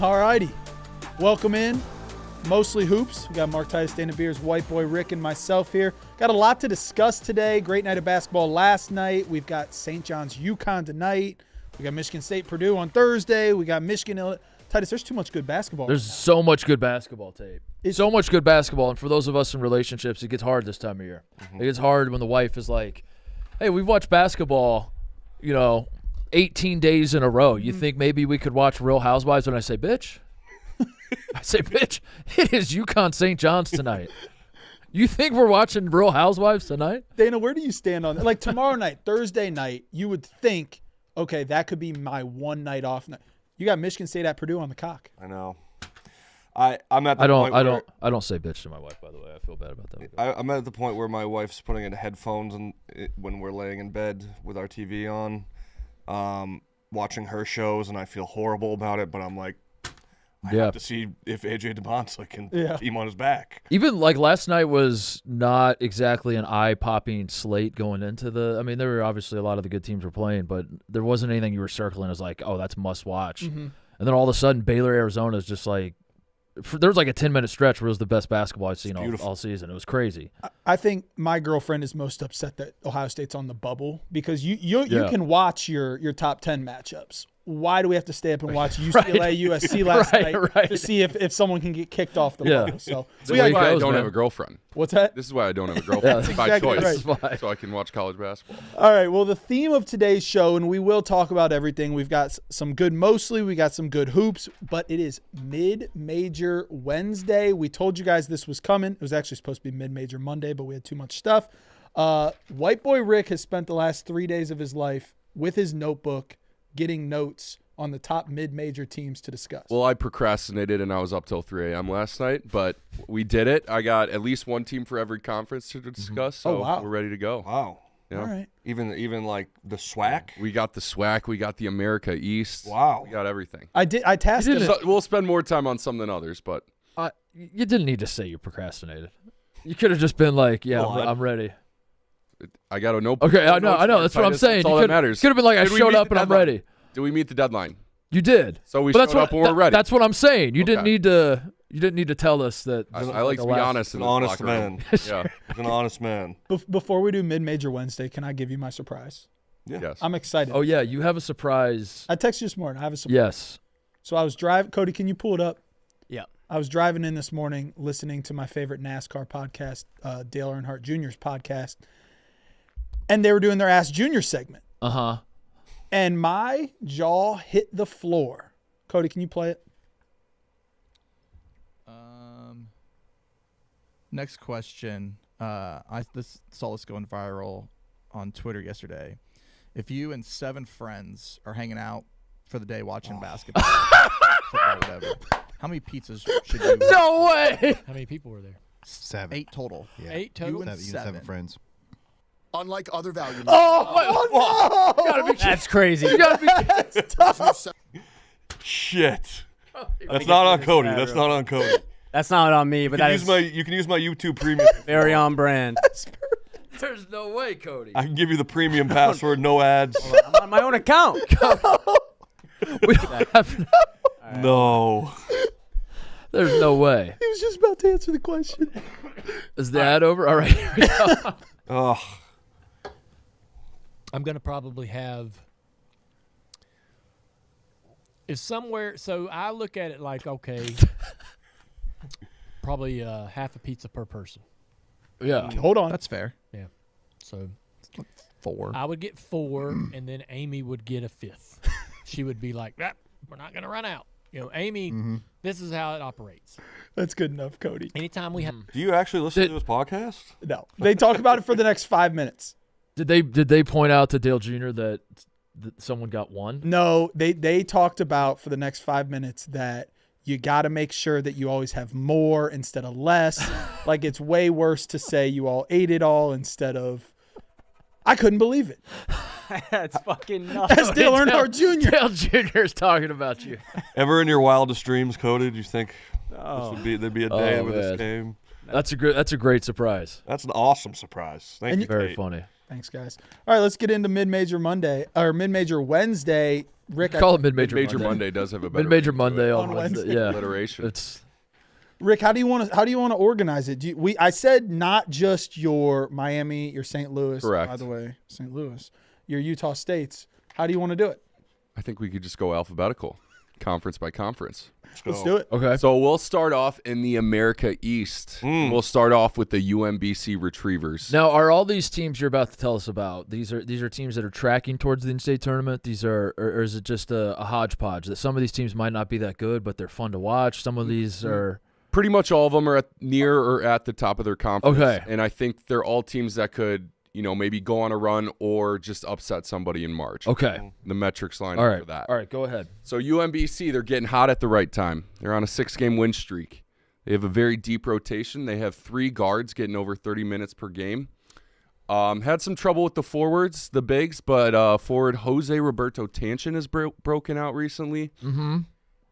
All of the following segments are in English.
All righty. Welcome in. Mostly Hoops. We got Mark Titus, Dana Beers, White Boy Rick, and myself here. Got a lot to discuss today. Great night of basketball last night. We've got St. John's UConn tonight. We got Michigan State Purdue on Thursday. We got Michigan. Titus, there's too much good basketball. There's so much good basketball tape. So much good basketball. And for those of us in relationships, it gets hard this time of year. It gets hard when the wife is like, hey, we've watched basketball, 18 days in a row. You think maybe we could watch Real Housewives? And I say, bitch. Bitch, it is UConn St. John's tonight. You think we're watching Real Housewives tonight? Dana, where do you stand on that? Like tomorrow night, Thursday night, you would think, okay, that could be my one night off night. You got Michigan State at Purdue on the cock. I know. I'm at the point where I don't say bitch to my wife, by the way. I feel bad about that. I'm at the point where my wife's putting in headphones when we're laying in bed with our TV on, watching her shows, and I feel horrible about it, but I'm like, I have to see if AJ DeMonte can team on his back. Even like last night was not exactly an eye-popping slate going into there were obviously a lot of the good teams were playing, but there wasn't anything you were circling as like, oh, that's must-watch. And then all of a sudden, Baylor-Arizona is just like, there was like a 10-minute stretch where it was the best basketball I've seen all season. It was crazy. I think my girlfriend is most upset that Ohio State's on the bubble because you can watch your top 10 matchups. Why do we have to stay up and watch UCLA, USC last night to see if someone can get kicked off the bubble? So this is why I don't have a girlfriend. What's that? This is why I don't have a girlfriend by exactly choice, so I can watch college basketball. All right, well, the theme of today's show, and we will talk about everything. We've got some good mostly. We got some good hoops, but it is Mid-Major Wednesday. We told you guys this was coming. It was actually supposed to be Mid-Major Monday, but we had too much stuff. White Boy Rick has spent the last 3 days of his life with his notebook getting notes on the top mid-major teams to discuss. Well, I procrastinated and I was up till 3 a.m. last night, but we did it. I got at least one team for every conference to discuss, so we're ready to go. Wow. Yeah. All right. Even like the SWAC? We got the SWAC. We got the America East. Wow. We got everything. I tasked him. So we'll spend more time on some than others, but You didn't need to say you procrastinated. You could have just been like, I'm ready. I got a notebook. Okay, I know. That's what I'm saying. That's all that matters. Could have been like, I showed up and I'm ready. Did we meet the deadline? You did. So we showed up when we're ready. That's what I'm saying. You didn't need to tell us that. I like to be honest. An honest man. Yeah. He's an honest man. Before we do Mid-Major Wednesday, can I give you my surprise? Yeah. Yes. I'm excited. Oh, yeah. You have a surprise. I texted you this morning. I have a surprise. Yes. So I was driving. Cody, can you pull it up? Yeah. I was driving in this morning listening to my favorite NASCAR podcast, Dale Earnhardt Jr.'s podcast. And they were doing their Ask Junior segment. Uh-huh. And my jaw hit the floor. Cody, can you play it? Next question. I saw this going viral on Twitter yesterday. If you and 7 friends are hanging out for the day watching basketball, football, whatever, how many pizzas should you? No way. How many people were there? 7. 8 total. Yeah. 8 total? You and 7 friends. Unlike other value. Oh, no! You gotta be That's crazy. You gotta be Shit. That's not on Cody. That's not on Cody. That's not on me, but that is You can use my YouTube premium. very on brand. There's no way, Cody. I can give you the premium password, no ads. I'm on my own account. We don't have, No. there's no way. He was just about to answer the question. Is the ad over? All right, here we go. Oh. I'm going to probably have so I look at it like, okay, probably half a pizza per person. Yeah. Hold on. That's fair. Yeah. So 4. I would get 4, and then Amy would get a 5th. She would be like, we're not going to run out. Amy, this is how it operates. That's good enough, Cody. Anytime we have Do you actually listen to this podcast? No. They talk about it for the next 5 minutes. Did they point out to Dale Jr. that someone got 1? No, they talked about for the next 5 minutes that you got to make sure that you always have more instead of less. Like it's way worse to say you all ate it all instead of I couldn't believe it. That's fucking nuts. That's Dale Earnhardt Jr. Dale Jr. is talking about you. Ever in your wildest dreams, Cody, did you think there'd be a day where this came? That's a great surprise. That's an awesome surprise. Thank you. Very Kate. funny. Thanks, guys. All right, let's get into mid-major Wednesday. Rick, Call it mid-major Mid-major Monday. Monday does have a better Mid-major ring to it. Monday On on Wednesday. Wednesday. Yeah, Alliteration. Rick, how do you want to organize it? I said not just your Miami, your St. Louis. Correct. By the way, St. Louis, your Utah States. How do you want to do it? I think we could just go alphabetical, conference by conference. Let's do it. Okay. So we'll start off in the America East. We'll start off with the UMBC Retrievers. Now, are all these teams you're about to tell us about? These are teams that are tracking towards the in-state tournament. These are, or is it just a hodgepodge that some of these teams might not be that good, but they're fun to watch? Some of these are. Pretty much all of them are near or at the top of their conference. Okay. And I think they're all teams that could, maybe go on a run or just upset somebody in March. Okay. The metrics line All up right. for that. All right. Go ahead. So UMBC, they're getting hot at the right time. They're on a 6-game win streak. They have a very deep rotation. They have 3 guards getting over 30 minutes per game. Had some trouble with the forwards, the bigs, but forward Jose Roberto Tanchin has broken out recently. Mm-hmm.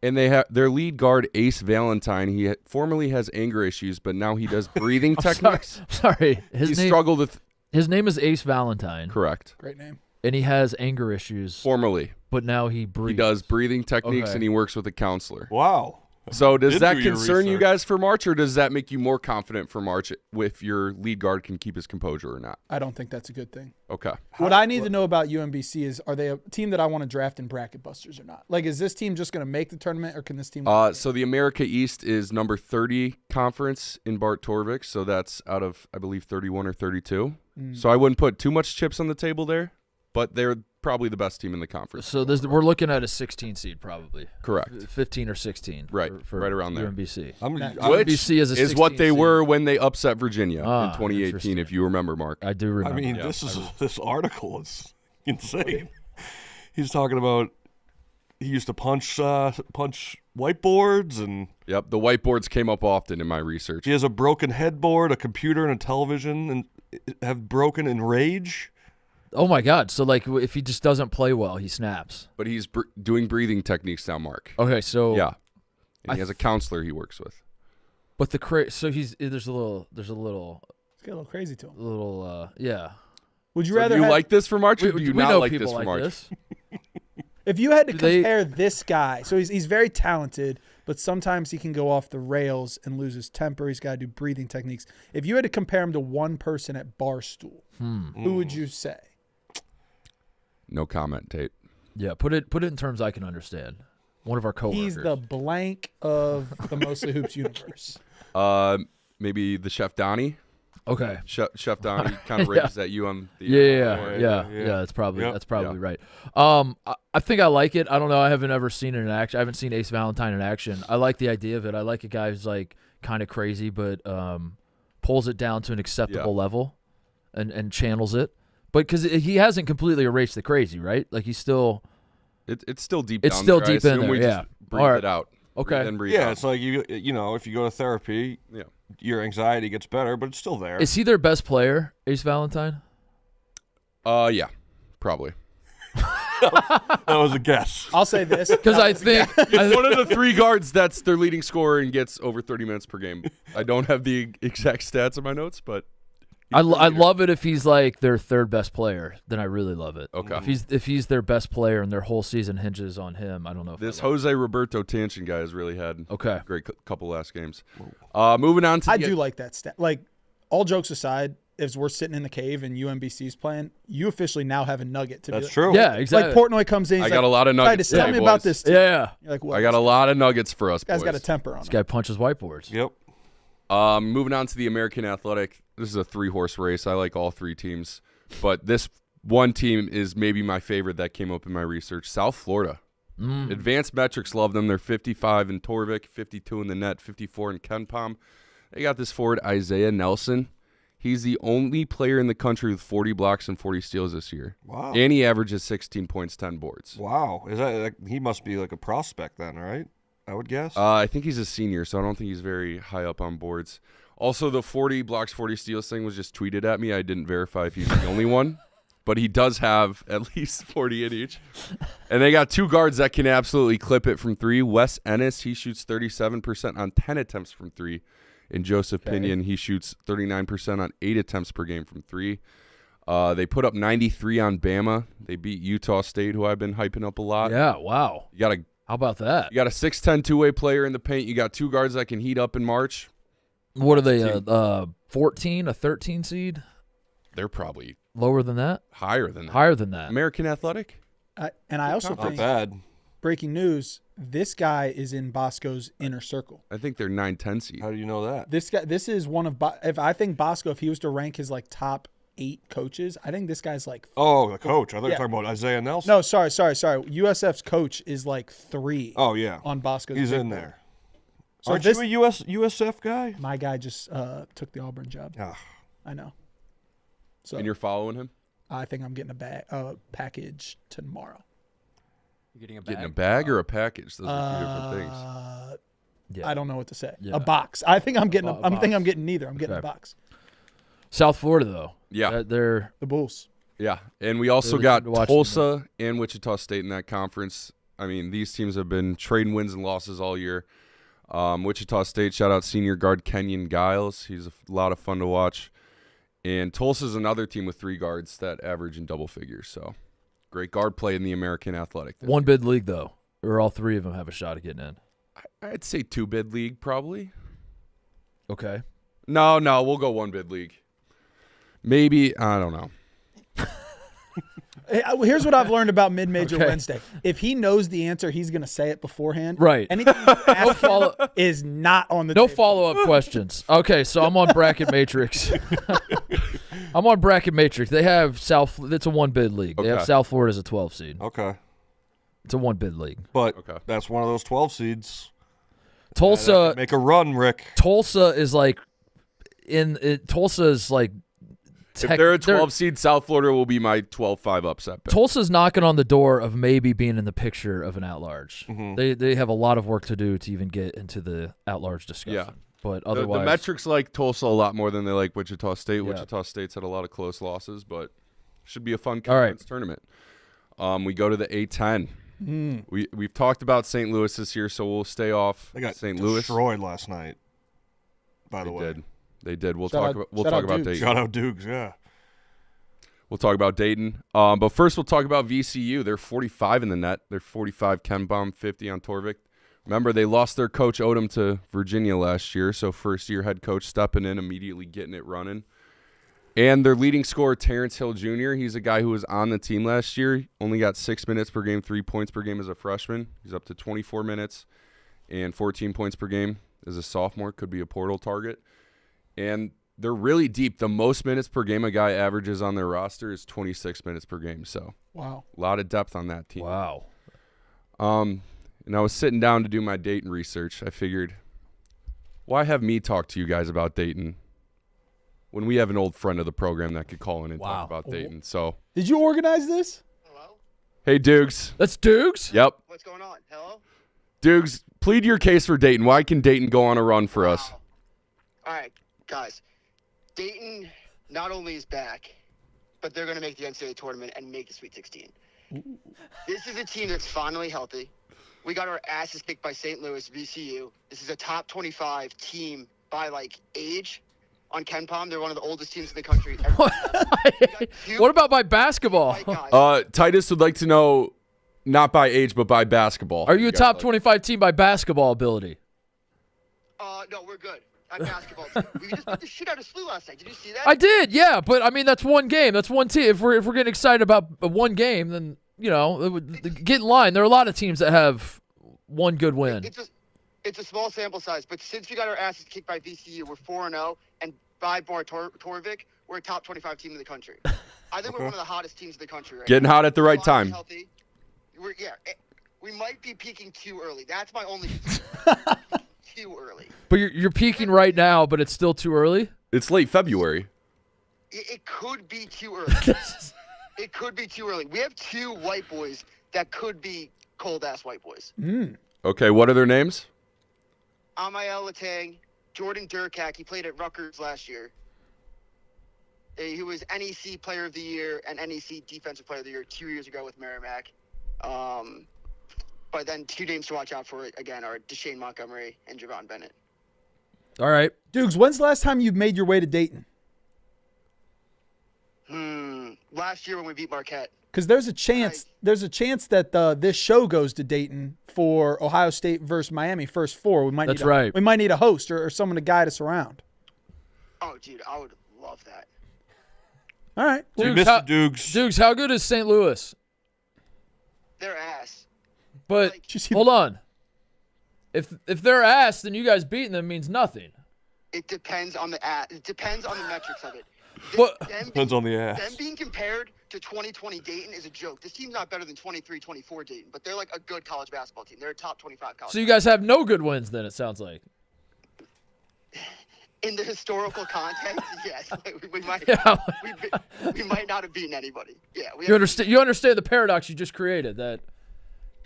And they have their lead guard, Ace Valentine. He formerly has anger issues, but now he does breathing techniques. Sorry. He struggled with. His name is Ace Valentine. Correct. Great name. And he has anger issues. Formerly. But now he breathes. He does breathing techniques Okay. and he works with a counselor. Wow. So does Did that do your concern you research. guys for March, or does that make you more confident for March if your lead guard can keep his composure or not? I don't think that's a good thing. Okay. What I need to know about UMBC is, are they a team that I want to draft in bracket busters or not? Like, is this team just going to make the tournament, or can this team? So the America East is number 30 conference in Bart Torvik, so that's out of, I believe, 31 or 32. So I wouldn't put too much chips on the table there, but they're probably the best team in the conference. So we're looking at a 16 seed probably. Correct. 15 or 16. Right. For Right around there. UMBC. Which UMBC is a is what 16 they seed. were when they upset Virginia Ah, in 2018, interesting. if you remember, Mark. I do remember. I mean, this article is insane. He's talking about he used to punch whiteboards, and Yep, the whiteboards came up often in my research. he has a broken headboard, a computer, and a television, and have broken in rage. Oh my God! So like, if he just doesn't play well, he snaps. But he's doing breathing techniques now, Mark. Okay, so Yeah. And he has a counselor he works with. But so there's a little It's getting a little crazy to him. yeah. Would you So rather do you have, like this for March, or do we you not know like people this for like March? this. if you had to do they- compare this guy? So he's very talented, but sometimes he can go off the rails and lose his temper. He's got to do breathing techniques. If you had to compare him to one person at Barstool, who would you say? No comment, Tate. Yeah, put it in terms I can understand. One of our coworkers. He's the blank of the Mostly Hoops universe. Maybe the Chef Donnie. Okay. Chef Donnie kind of raised that UM. Yeah. That's probably right. I think I like it. I don't know. I haven't ever seen it in action. I haven't seen Ace Valentine in action. I like the idea of it. I like a guy who's like kind of crazy, but pulls it down to an acceptable level, and channels it. But because he hasn't completely erased the crazy, right? Like he's still. It's still deep. It's down still there. I deep in assume there, we yeah. just breathe All right. it out. Okay. Then breathe Yeah, out. it's like if you go to therapy, Yeah. your anxiety gets better, but it's still there. Is he their best player, Ace Valentine? Yeah, probably. That was a guess. I'll say this. Because I think One of the 3 guards that's their leading scorer and gets over 30 minutes per game. I don't have the exact stats in my notes, but I love it if he's like their third best player. Then I really love it. Okay. If he's their best player and their whole season hinges on him, I don't know. If this I love Jose Roberto Tanchin guy has really had Okay. a great couple last games. Moving on to I do like that stat. Like, all jokes aside, if we're sitting in the cave and UMBC's playing, you officially now have a nugget to be That's like, true. Yeah, exactly. Like Portnoy comes in, he's I got a lot of Titus, nuggets tell today, me about boys. this team. Yeah. You're like, what? I got a lot of nuggets for us, This guy's boys. got a temper on This him. guy punches whiteboards. Yep. Moving on to the American Athletic. This is a 3-horse race. I like all 3 teams. But this one team is maybe my favorite that came up in my research. South Florida. Advanced metrics love them. They're 55 in Torvik, 52 in the net, 54 in KenPom. They got this forward, Isaiah Nelson. He's the only player in the country with 40 blocks and 40 steals this year. Wow. And he averages 16 points, 10 boards. Wow. Is that he must be like a prospect then, right? I would guess. I think he's a senior, so I don't think he's very high up on boards. Also, the 40 blocks, 40 steals thing was just tweeted at me. I didn't verify if he's the only one, but he does have at least 40 in each. And they got 2 guards that can absolutely clip it from 3. Wes Ennis, he shoots 37% on 10 attempts from 3. And Joseph Pinion, he shoots 39% on 8 attempts per game from 3. They put up 93 on Bama. They beat Utah State, who I've been hyping up a lot. Yeah, wow. You got a How about that? You got a 6'10" two-way player in the paint. You got 2 guards that can heat up in March. What are they, 14, a 13 seed? They're probably Lower than that? higher than that. Higher than that. American Athletic? And I also Not think, bad. breaking news, this guy is in Bosco's inner circle. I think they're 9-10 seed. How do you know that? This is one of, if I think Bosco, if he was to rank his like top 8 coaches, I think this guy's like, Oh, the coach. I thought you Yeah. were talking about Isaiah Nelson. no, sorry. USF's coach is like 3 Oh, yeah. on Bosco's. He's big in board. there. So Aren't this, you a USF guy? my guy just took the Auburn job. Ah. I know. So And you're following him? I think I'm getting a package tomorrow. You getting a bag? Getting a bag or a package? Those are 2 different things. Yeah. I don't know what to say. Yeah. A box. I think I'm getting. A I'm thinking box. I'm getting neither. I'm getting a Okay. box. South Florida, though. Yeah. They're The Bulls. Yeah, and we also Really got fun to watch Tulsa and Wichita State in that conference. I mean, these teams have been trading wins and losses all year. Wichita State, shout out senior guard Kenyon Giles. He's a lot of fun to watch. And Tulsa's another team with 3 guards that average in double figures. So, great guard play in the American Athletic. one bid league, though, or all 3 of them have a shot at getting in. I'd say 2-bid league, probably. Okay. No, we'll go 1-bid league. Maybe, I don't know. Hey, here's what I've learned about Mid-Major Okay. Wednesday. If he knows the answer, he's going to say it beforehand. Right. Anything you ask him is not on the No table. follow-up questions. Okay, so I'm on Bracket Matrix. I'm on Bracket Matrix. They have South. It's a 1-bid league. They have Okay. South Florida as a 12 seed. Okay. It's a 1-bid league. But Okay. that's one of those 12 seeds. Tulsa. Make a run, Rick. Tulsa is like Tulsa is like. If they're a 12 seed, South Florida will be my 12-5 upset pick. Tulsa's knocking on the door of maybe being in the picture of an at-large. Mm-hmm. They have a lot of work to do to even get into the at-large discussion. Yeah. But The otherwise, metrics like Tulsa a lot more than they like Wichita State. Yeah. Wichita State's had a lot of close losses, but should be a fun All right. conference tournament. We go to the A10. We've talked about St. Louis this year, so we'll stay off They got St. Louis. destroyed last night, by the way. They did. We'll Shout talk out- about we'll shout talk out about Dukes. Dayton. Shout out Doogs, yeah. We'll talk about Dayton. But first, we'll talk about VCU. They're 45 in the net. They're 45 Ken Baum, 50 on Torvik. Remember, they lost their coach Odom to Virginia last year, so first-year head coach stepping in, immediately getting it running. And their leading scorer, Terrence Hill Jr., he's a guy who was on the team last year. Only got 6 minutes per game, 3 points per game as a freshman. He's up to 24 minutes and 14 points per game as a sophomore. Could be a portal target. And they're really deep. The most minutes per game a guy averages on their roster is 26 minutes per game. So Wow. a lot of depth on that team. wow. And I was sitting down to do my Dayton research. I figured, why have me talk to you guys about Dayton when we have an old friend of the program that could call in and Wow. talk about Dayton? So, Did you organize this? Hello? hey, Doogs. That's Dukes. Yep. What's going on? Hello? Doogs, plead your case for Dayton. Why can Dayton go on a run for us? Wow. All right, guys. Dayton not only is back, but they're going to make the NCAA tournament and make the Sweet 16. This is a team that's finally healthy. We got our asses kicked by St. Louis, VCU. This is a top 25 team by, like, age on Ken Palm. They're one of the oldest teams in the country. What about by basketball? White guys. Titus would like to know, not by age, but by basketball. Are you a guys top like- 25 team by basketball ability? No, we're good. On basketball team. We just beat the shit out of SLU last night. Did you see that? I did, yeah, but I mean that's one game. That's one team. If we're getting excited about one game, then you know, get in line. There are a lot of teams that have one good win. It's a small sample size, but since we got our asses kicked by VCU, we're 4-0, and by Bar Torvik, we're a top 25 team in the country. I think we're one of the hottest teams in the country right Getting now. hot at the right Finally time. Healthy. We might be peaking too early. That's my only too early. But you're peaking right now, but it's still too early. It's late February. It could be too early. It could be too early. We have 2 white boys that could be cold-ass white boys. Okay, what are their names? Amael Latang, Jordan Durkak. He played at Rutgers last year. He was NEC Player of the Year and NEC Defensive Player of the Year 2 years ago with Merrimack. But then 2 names to watch out for, again, are Deshane Montgomery and Javon Bennett. All right. Dukes, when's the last time you made your way to Dayton? last year when we beat Marquette. Because there's a chance that this show goes to Dayton for Ohio State versus Miami first four. We might we might need a host or someone to guide us around. Oh, dude, I would love that. All right. Doogs, how good is St. Louis? They're ass. But hold on. If they're ass, then you guys beating them means nothing. It depends on the ass. It depends on the metrics of it. Depends on the ass. Them being compared to 2020 Dayton is a joke. This team's not better than 23-24 Dayton, but they're like a good college basketball team. They're a top 25 college. So you guys have no good wins then, it sounds like. In the historical context, yes. We might not have beaten anybody. Yeah. You understand the paradox you just created, that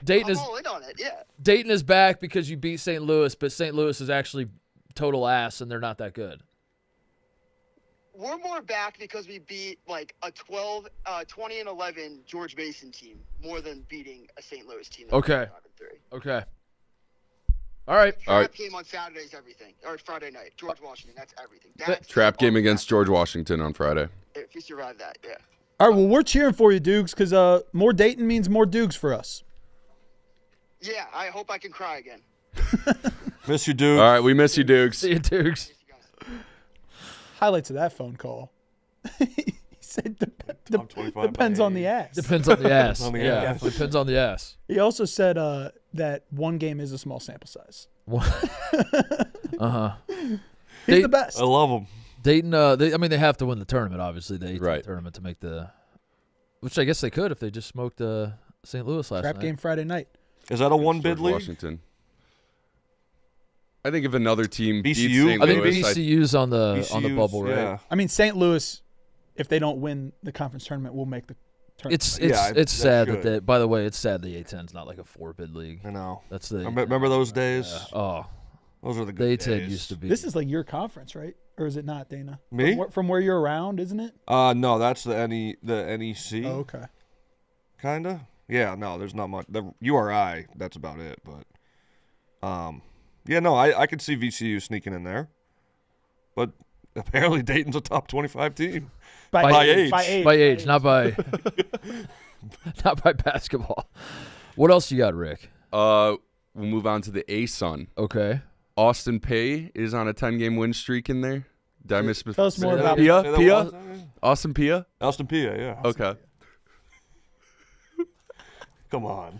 Dayton I'm all in on it, yeah. Dayton is back because you beat St. Louis, but St. Louis is actually total ass and they're not that good. We're more back because we beat like a 20-11 George Mason team more than beating a St. Louis team. Okay. Okay. All right. Trap game on Saturday is everything. Or Friday night. George Washington, that's everything. Trap game against George Washington on Friday. If you survive that, yeah. All right, well, we're cheering for you, Doogs, because more Dayton means more Doogs for us. Yeah, I hope I can cry again. Miss you, Doogs. All right, we miss you, Doogs. See you, Doogs. Highlights of that phone call. He said depends on the ass. Depends on the ass. Yeah, depends on the ass. He also said that one game is a small sample size. He's the best. I love him. Dayton, they have to win the tournament, obviously, the 18th tournament to make which I guess they could if they just smoked St. Louis last night. Trap game Friday night. Is that a one-bid league? Washington. I think if another team beats VCU? St. I think Louis, VCU's on the bubble, right? Yeah. I mean, St. Louis, if they don't win the conference tournament, will make the tournament. It's sad that by the way, it's sad the A10's not like a 4-bid league. I know. That's the remember those days? Yeah. Oh, those are the good the days. A10 used to be. This is like your conference, right? Or is it not, Dana? Me? From where you're around, isn't it? No, that's the NEC. Oh, okay. Kinda. Yeah, no, there's not much. The URI, that's about it. But, yeah, no, I could see VCU sneaking in there. But apparently Dayton's a top 25 team. By age. By age, not by not by basketball. What else you got, Rick? we'll move on to the A-Sun. Okay. Austin Peay is on a 10-game win streak in there. Did I miss? Tell us more about Pia? Austin Peay? Austin Peay, yeah. Okay. Come on.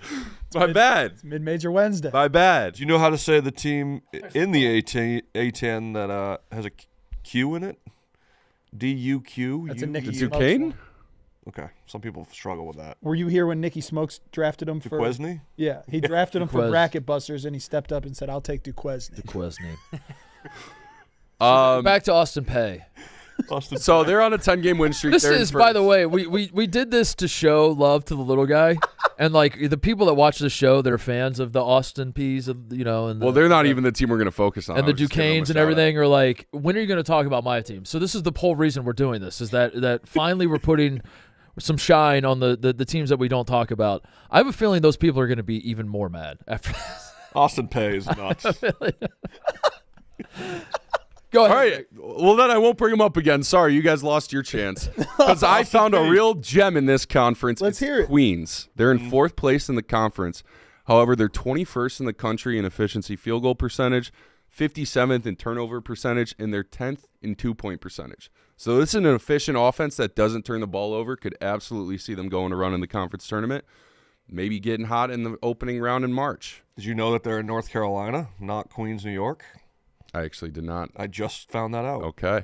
My bad. It's Mid-Major Wednesday. My bad. Do you know how to say the team in the A10 that has a Q in it? D-U-Q? That's a Nicky It's Smokes Duquesne? one. Okay. Some people struggle with that. Were you here when Nicky Smokes drafted him for? Duquesne? Yeah, he drafted him for Duquesne. bracket busters, and he stepped up and said, "I'll take Duquesne." Duquesne. Um, Back to Austin Peay. so they're on a 10-game win streak. This They're in is, first. by the way, we did this to show love to the little guy, and like the people that watch the show, they're fans of the Austin Peas, and Well, they're not even the team we're going to focus on. and I the was just giving them a Duquesnes and shout out. everything are like, when are you going to talk about my team? So this is the whole reason we're doing this, is that finally we're putting some shine on the teams that we don't talk about. I have a feeling those people are going to be even more mad after this. Austin Peay is nuts. Go ahead. All right. Well, then I won't bring them up again. Sorry, you guys lost your chance. Because I found a real gem in this conference. Let's It's hear it. Queens. They're in fourth place in the conference. However, they're 21st in the country in efficiency field goal percentage, 57th in turnover percentage, and they're 10th in two-point percentage. So this is an efficient offense that doesn't turn the ball over. Could absolutely see them going to run in the conference tournament. Maybe getting hot in the opening round in March. Did you know that they're in North Carolina, not Queens, New York? I actually did not. I just found that out. Okay.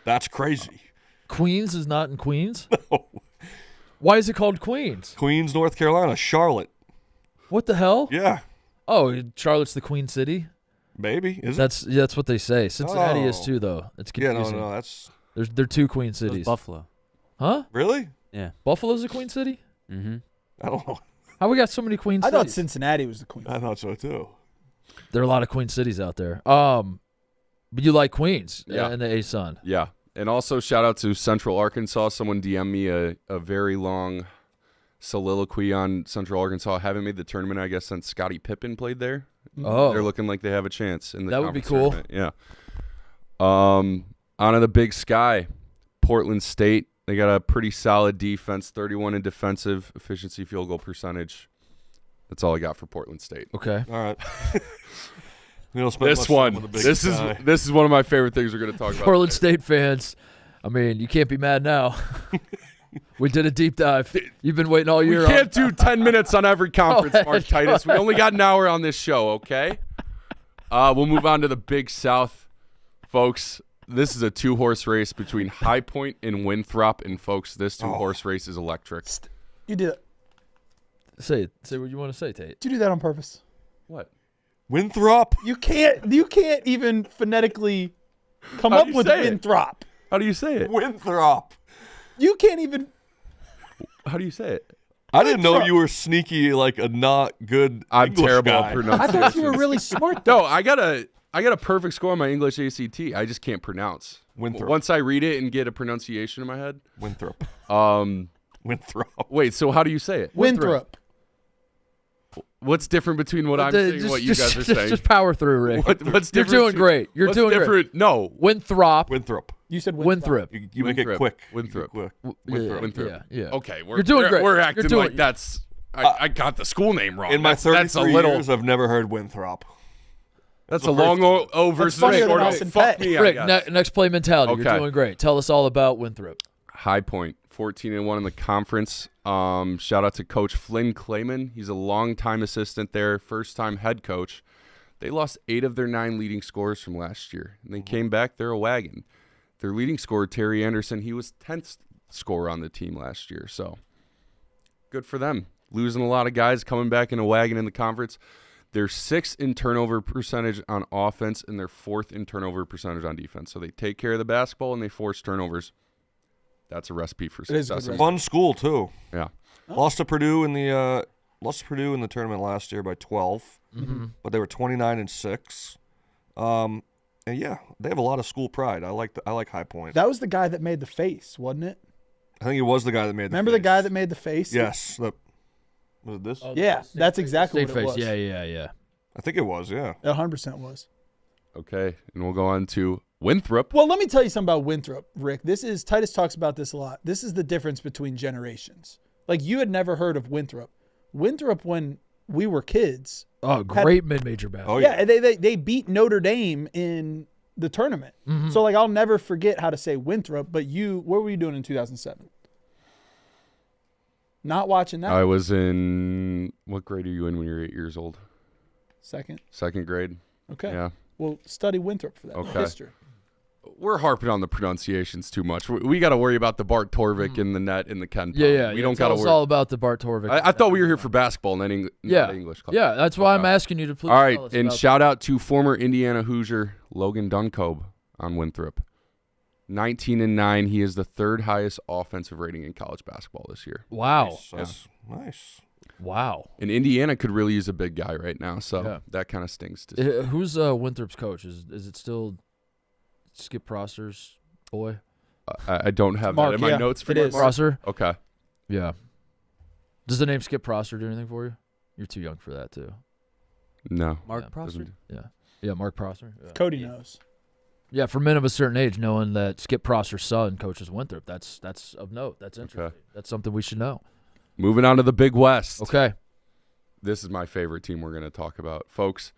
That's crazy. Queens is not in Queens? Why is it called Queens? Queens, North Carolina, Charlotte. What the hell? Yeah, Oh, Charlotte's the Queen City? maybe. Is it? That's what they say. Cincinnati is Oh. too, though. It's Yeah, confusing. no, that's They're two Queen So is cities. Buffalo. Huh? really. Yeah. Buffalo's a Queen City? Mm-hmm. I don't know. How we got so many Queen I cities? thought Cincinnati was the queen. I thought so too. There are a lot of Queen cities out there. But you like Queens Yeah. in the A-Sun. Yeah. And also shout out to Central Arkansas. Someone DM'd me a very long soliloquy on Central Arkansas. Haven't made the tournament, I guess, since Scottie Pippen played there. Oh. They're looking like they have a chance in the That would be conference cool. tournament. Yeah. On to the Big Sky. Portland State They got a pretty solid defense, 31 in defensive efficiency, field goal percentage. That's all I got for Portland State. Okay. All right. We don't spend This much time one, with the big this guy. is one of my favorite things we're going to talk about. Portland today. State fans, I mean, you can't be mad now. We did a deep dive. You've been waiting all We year. can't do 10 minutes on every conference, Go ahead, Mark Titus. We only got an hour on this show, okay? We'll move on to the Big South, folks. This is a 2-horse race between High Point and Winthrop, and folks, this 2-horse race is electric. You did it. Say what you want to say, Tate. Did you do that on purpose? What? Winthrop. You can't even phonetically come How up do you with say it? Winthrop. How do you say it? Winthrop. You can't even. How do you say it? I didn't know you were sneaky like a not good I'm English terrible guy. at I pronunciation. thought you were really smart. No, I got a perfect score on my English ACT. I just can't pronounce. Winthrop. Once I read it and get a pronunciation in my head. Winthrop. Um, Winthrop. wait, so how do you say it? Winthrop. What's different between what I'm saying and what you guys are saying? Just power through, Rick. What's You're different doing between- great. You're what's doing great. different? No. Winthrop. Winthrop. You said Winthrop. Winthrop. You make it Winthrop. quick. Winthrop. Quick. Yeah, Winthrop. Yeah. Okay, You're doing great. We're You're acting doing- like that's. I got the school name wrong. In my That's a 33 little. years, I've never heard Winthrop. That's the a long first O versus funnier a than short O. us and Fuck Pat. me, I Rick, guess. next play mentality. Okay. You're doing great. Tell us all about Winthrop. High Point, 14-1 in the conference. Shout out to Coach Flynn Clayman. He's a longtime assistant there, first-time head coach. They lost 8 of their 9 leading scorers from last year, and they came back. They're a wagon. Their leading scorer, Terry Anderson, he was 10th scorer on the team last year, so good for them. Losing a lot of guys, coming back in a wagon in the conference. They're 6th in turnover percentage on offense, and they're 4th in turnover percentage on defense. So they take care of the basketball, and they force turnovers. That's a recipe for is a good success. recipe. Fun school too. Yeah. Lost to Purdue in the tournament last year by 12, but they were 29-6. And yeah, they have a lot of school pride. I like High Point. That was the guy that made the face, wasn't it? I think it was the guy that made. Remember the the guy that made the face? Yes. Was it this? Yeah, that's exactly State what it face. was. Yeah. I think it was. Yeah. It 100% was. Okay, and we'll go on to Winthrop. Well, let me tell you something about Winthrop, Rick. Titus talks about this a lot. This is the difference between generations. Like, you had never heard of Winthrop. Winthrop, when we were kids. Oh, great mid-major basketball. Oh Yeah, they beat Notre Dame in the tournament. So, like, I'll never forget how to say Winthrop. But what were you doing in 2007? Not watching that. I was in, what grade are you in when you're 8 years old? Second. 2nd grade. Okay. Yeah. Well, study Winthrop for that. Okay. History. We're harping on the pronunciations too much. We got to worry about the Bart Torvik in the net in the Ken Pom. Yeah. We don't Tell got to us worry. all about the Bart Torvik. I thought we were here for basketball, not English club. Yeah, that's why I'm Okay. asking you to please All right, tell us and about shout out to former Indiana Hoosier Logan Duncobe on Winthrop. 19-9. He is the 3rd highest offensive rating in college basketball this year. Wow. That's nice. Wow. And Indiana could really use a big guy right now, so Yeah. that kind of stings to see. Who's Winthrop's coach? Is it still Skip Prosser's boy? I don't have Mark, that in my yeah, notes for it you, is. Mark. Prosser? Okay. Yeah. Does the name Skip Prosser do anything for you? You're too young for that, too. No. Yeah, Doesn't- Yeah, Mark Prosser. Yeah. Cody knows. Yeah, for men of a certain age, knowing that Skip Prosser's son coaches Winthrop, that's of note. That's interesting. That's something we should know. Moving on to the Big West. Okay. This is my favorite team we're going to talk about. Folks,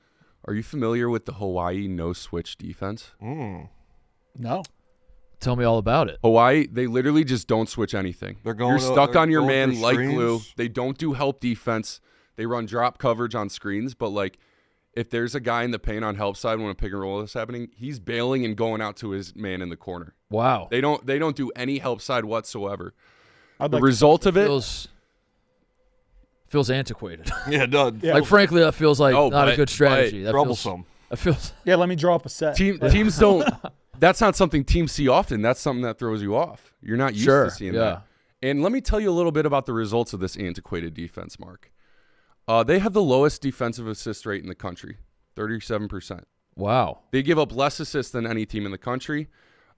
are you familiar with the Hawaii no-switch defense? No. Tell me all about it. Hawaii, they literally just don't switch anything. They're going You're stuck they're on your going man through like screens. glue. They don't do help defense. They run drop coverage on screens, but like if there's a guy in the paint on help side when a pick and roll is happening, he's bailing and going out to his man in the corner. Wow. They don't do any help side whatsoever. I'd The like result of it, feels antiquated. Yeah, it does. Yeah. Like, frankly, that feels like Oh, not a but- good strategy. That Troublesome. feels yeah, let me draw up a set. teams don't. That's not something teams see often. That's something that throws you off. You're not used Sure, to seeing yeah. that. And let me tell you a little bit about the results of this antiquated defense, Mark. They have the lowest defensive assist rate in the country, 37%. wow. They give up less assists than any team in the country.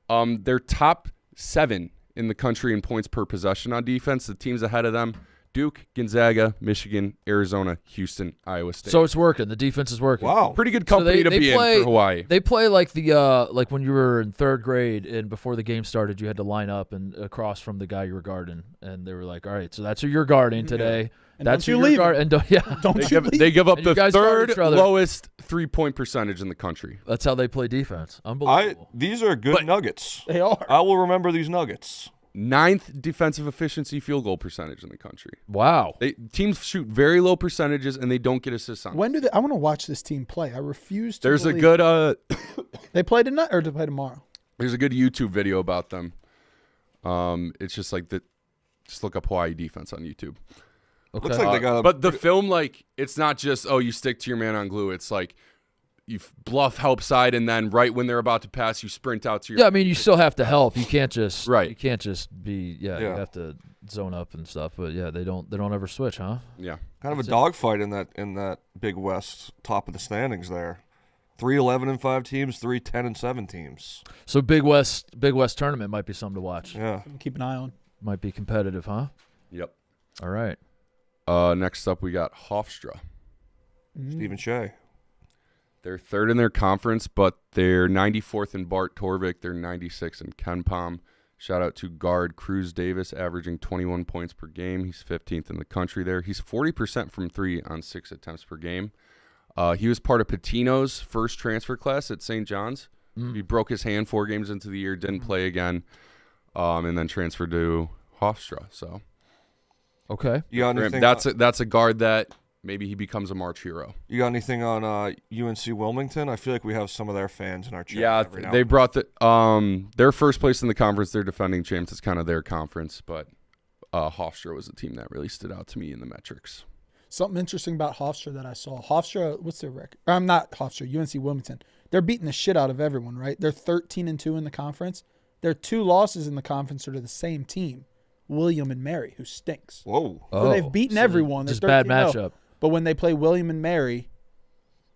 They're top 7 in the country in points per possession on defense. The teams ahead of them, Duke, Gonzaga, Michigan, Arizona, Houston, Iowa State. So it's working. The defense is working. Wow. Pretty good company to be in for Hawaii. They play like the like when you were in third grade and before the game started, you had to line up and across from the guy you were guarding, and they were like, "All right, so that's who you're guarding today. And That's don't who you you're leave guarding." And They give up And you the guys guard third each other. lowest 3-point percentage in the country. That's how they play defense. Unbelievable. These are good nuggets. They are. I will remember these nuggets. 9th defensive efficiency field goal percentage in the country. Wow. Teams shoot very low percentages and they don't get assists on. When do they? I want to watch this team play. I refuse to. There's a believe- good They play tonight or to play tomorrow? there's a good YouTube video about them. It's just like just look up Hawaii defense on YouTube. Okay. Looks like they got a But the film, like, it's not just you stick to your man on glue. It's like you bluff help side, and then right when they're about to pass, you sprint out to your. Yeah, I mean, you still have to help. You can't just Right. You can't just be You Yeah. have to zone up and stuff. But yeah, they don't ever switch, huh? Yeah. kind of a dogfight in that Big West top of the standings there. 3 11-5 teams, 3 10-7 teams. So Big West tournament might be something to watch. Yeah. Keep an eye on. Might be competitive, huh? Yep. All right. Next up, we got Hofstra. Stephen Shea. They're third in their conference, but they're 94th in Bart Torvik. They're 96th in Ken Palm. Shout out to guard Cruz Davis, averaging 21 points per game. He's 15th in the country there. He's 40% from 3 on 6 attempts per game. He was part of Patino's first transfer class at St. John's. He broke his hand 4 games into the year, didn't play again, and then transferred to Hofstra. So Okay. You got anything? that's a guard that maybe he becomes a March hero. You got anything on UNC Wilmington? I feel like we have some of their fans in our chat. Yeah, every now they and brought their first place in the conference. They're defending champs. It's kind of their conference, but Hofstra was the team that really stood out to me in the metrics. Something interesting about Hofstra that I saw. Hofstra, what's their record? I'm not Hofstra. UNC Wilmington. They're beating the shit out of everyone, right? They're 13-2 in the conference. Their 2 losses in the conference are to the same team, William and Mary, who stinks. Whoa. So they've beaten everyone. They're Just bad 13-0. matchup. But when they play William and Mary,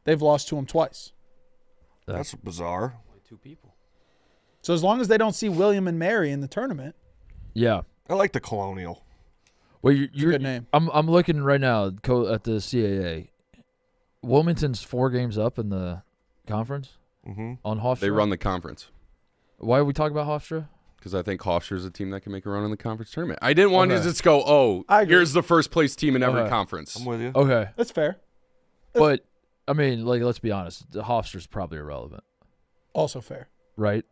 they've lost to them twice. That's bizarre. 2 people. So as long as they don't see William and Mary in the tournament, Yeah. I like the Colonial. Well, you're good name. I'm looking right now at the CAA. Wilmington's 4 games up in the conference on Hofstra. They run the conference Why are we talking about Hofstra? because I think Hofstra is a team that can make a run in the conference tournament. I didn't want to Okay. just go, I agree. here's the first place team in every Okay. conference. I'm with you. Okay. that's fair. But I mean, like, let's be honest. The Hofstra's probably irrelevant, Also fair. right?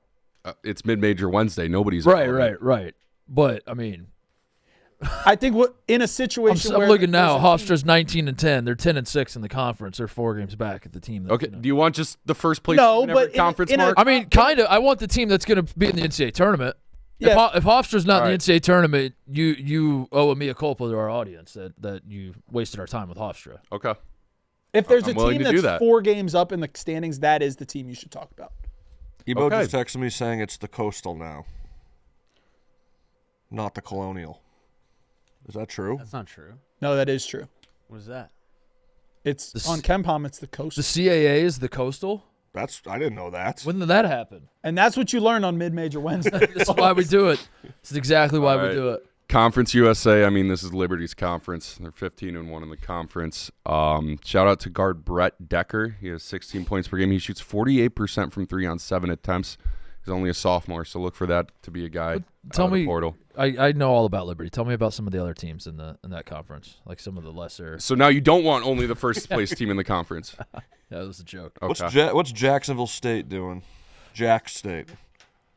It's mid-major Wednesday. Nobody's Right. But I mean, I think in a I'm situation where looking now. there's a team- Hofstra's 19-10. They're 10-6 in the conference. They're 4 games back at the team. That, Okay. Do you want just the first place No, team in every but conference, in a- Mark? I mean, kind of. I want the team that's going to be in the NCAA tournament. Yeah. If Hofstra's not in All the right. NCAA tournament, you owe a mea culpa to our audience that you wasted our time with Hofstra. Okay. If there's I'm a willing team to do that's that. 4 games up in the standings, that is the team you should talk about. Ebo Okay. just texted me saying it's the Coastal now, not the Colonial. Is that true? That's not true. No, that is true. What is that? It's The on KenPom. It's the coast, The CAA is the Coastal. I didn't know that. When did that happen? and that's what you learn on Mid-Major Wednesday. This is why we do it. This is exactly why All we right. do it. Conference USA. I mean, this is Liberty's conference. They're 15-1 in the conference. Shout out to guard Brett Decker. He has 16 points per game. He shoots 48% from 3 on 7 attempts. He's only a sophomore, so look for that to be a guy. Tell out of the me, portal. I know all about Liberty. Tell me about some of the other teams in that conference, like some of the lesser. So now you don't want only the first place team in the conference. That was a joke. Okay. What's Jacksonville State doing? Jack State.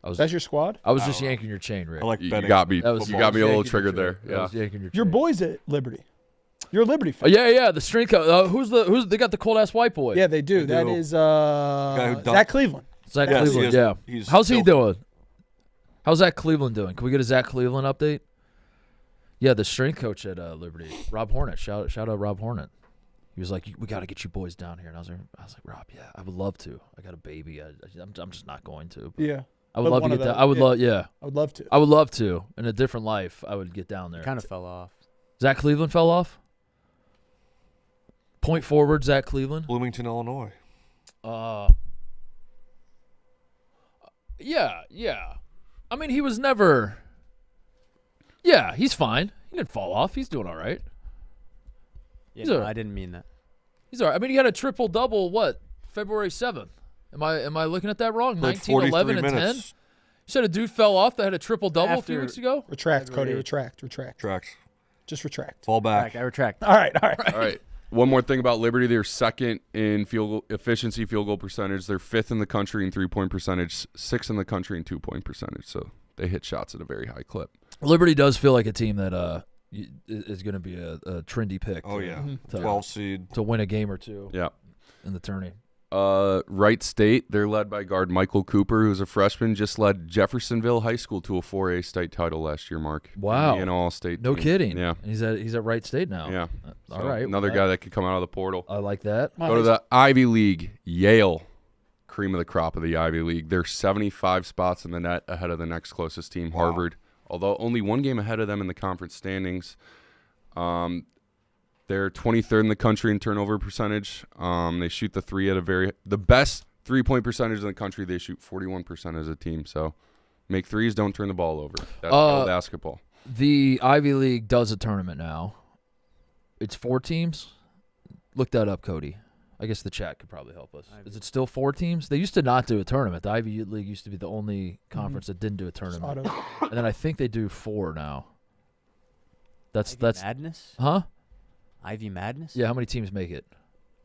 That's your squad? I was just yanking your chain, Rick. I like You betting. got me. That was- You got me a little yanking your triggered there. chain. I Yeah. was yanking your Your chain. boys at Liberty. You're a Liberty Oh, fan. yeah. The string coach. Who's they got the cold ass white boy? Yeah, they do. They That do. is who dunked- Zach Cleveland. Zach Yes, Cleveland. he is. Yeah. He's How's he filthy. doing? How's Zach Cleveland doing? Can we get a Zach Cleveland update? Yeah, the strength coach at Liberty, Rob Hornet. Shout out Rob Hornet. He was like, "We got to get you boys down here," and I was like, "Rob, yeah, I would love to. I got a baby. I'm just not going to. But Yeah. I would But love to one get of down. the- I would yeah. love, yeah, I would love to. I would love to. In a different life, I would get down there. Kind of fell off. Zach Cleveland fell off. Point forward, Zach Cleveland. Bloomington, Illinois. Yeah. I mean, he was never. Yeah, he's fine. He didn't fall off. He's doing all right. Yeah, He's no, all right. I didn't mean that. He's all right. I mean, he had a triple-double, February 7th. Am I looking at that wrong? Played 19, 11, and 10? You said a dude fell off that had a triple-double a few weeks ago? Retract, Cody. February Retract. Tracks. Just retract. Fall back. I retract. All right. All right. One more thing about Liberty. They're second in field goal percentage. They're fifth in the country in three-point percentage, sixth in the country in two-point percentage. So they hit shots at a very high clip. Liberty does feel like a team that is going to be a trendy pick. Oh, yeah. to 12 seed. to win a game or two Yeah. in the tourney. Wright State, they're led by guard Michael Cooper, who's a freshman, just led Jeffersonville High School to a 4A state title last year, Mark. Wow. An all-state No team. kidding. Yeah. And he's at Wright State now. Yeah. All So right. Another guy that could come out of the portal. I like that. Go to the Ivy League. Yale, cream of the crop of the Ivy League. They're 75 spots in the net ahead of the next closest team, Harvard. Although only one game ahead of them in the conference standings. They're 23rd in the country in turnover percentage. They shoot the three at the best three-point percentage in the country. They shoot 41% as a team. So make threes, don't turn the ball over. That's basketball. The Ivy League does a tournament now. It's 4 teams. Look that up, Cody. I guess the chat could probably help us. Is it still 4 teams? They used to not do a tournament. The Ivy League used to be the only conference that didn't do a tournament. And then I think they do 4 now. That's Madness? Huh? Ivy Madness? Yeah, how many teams make it?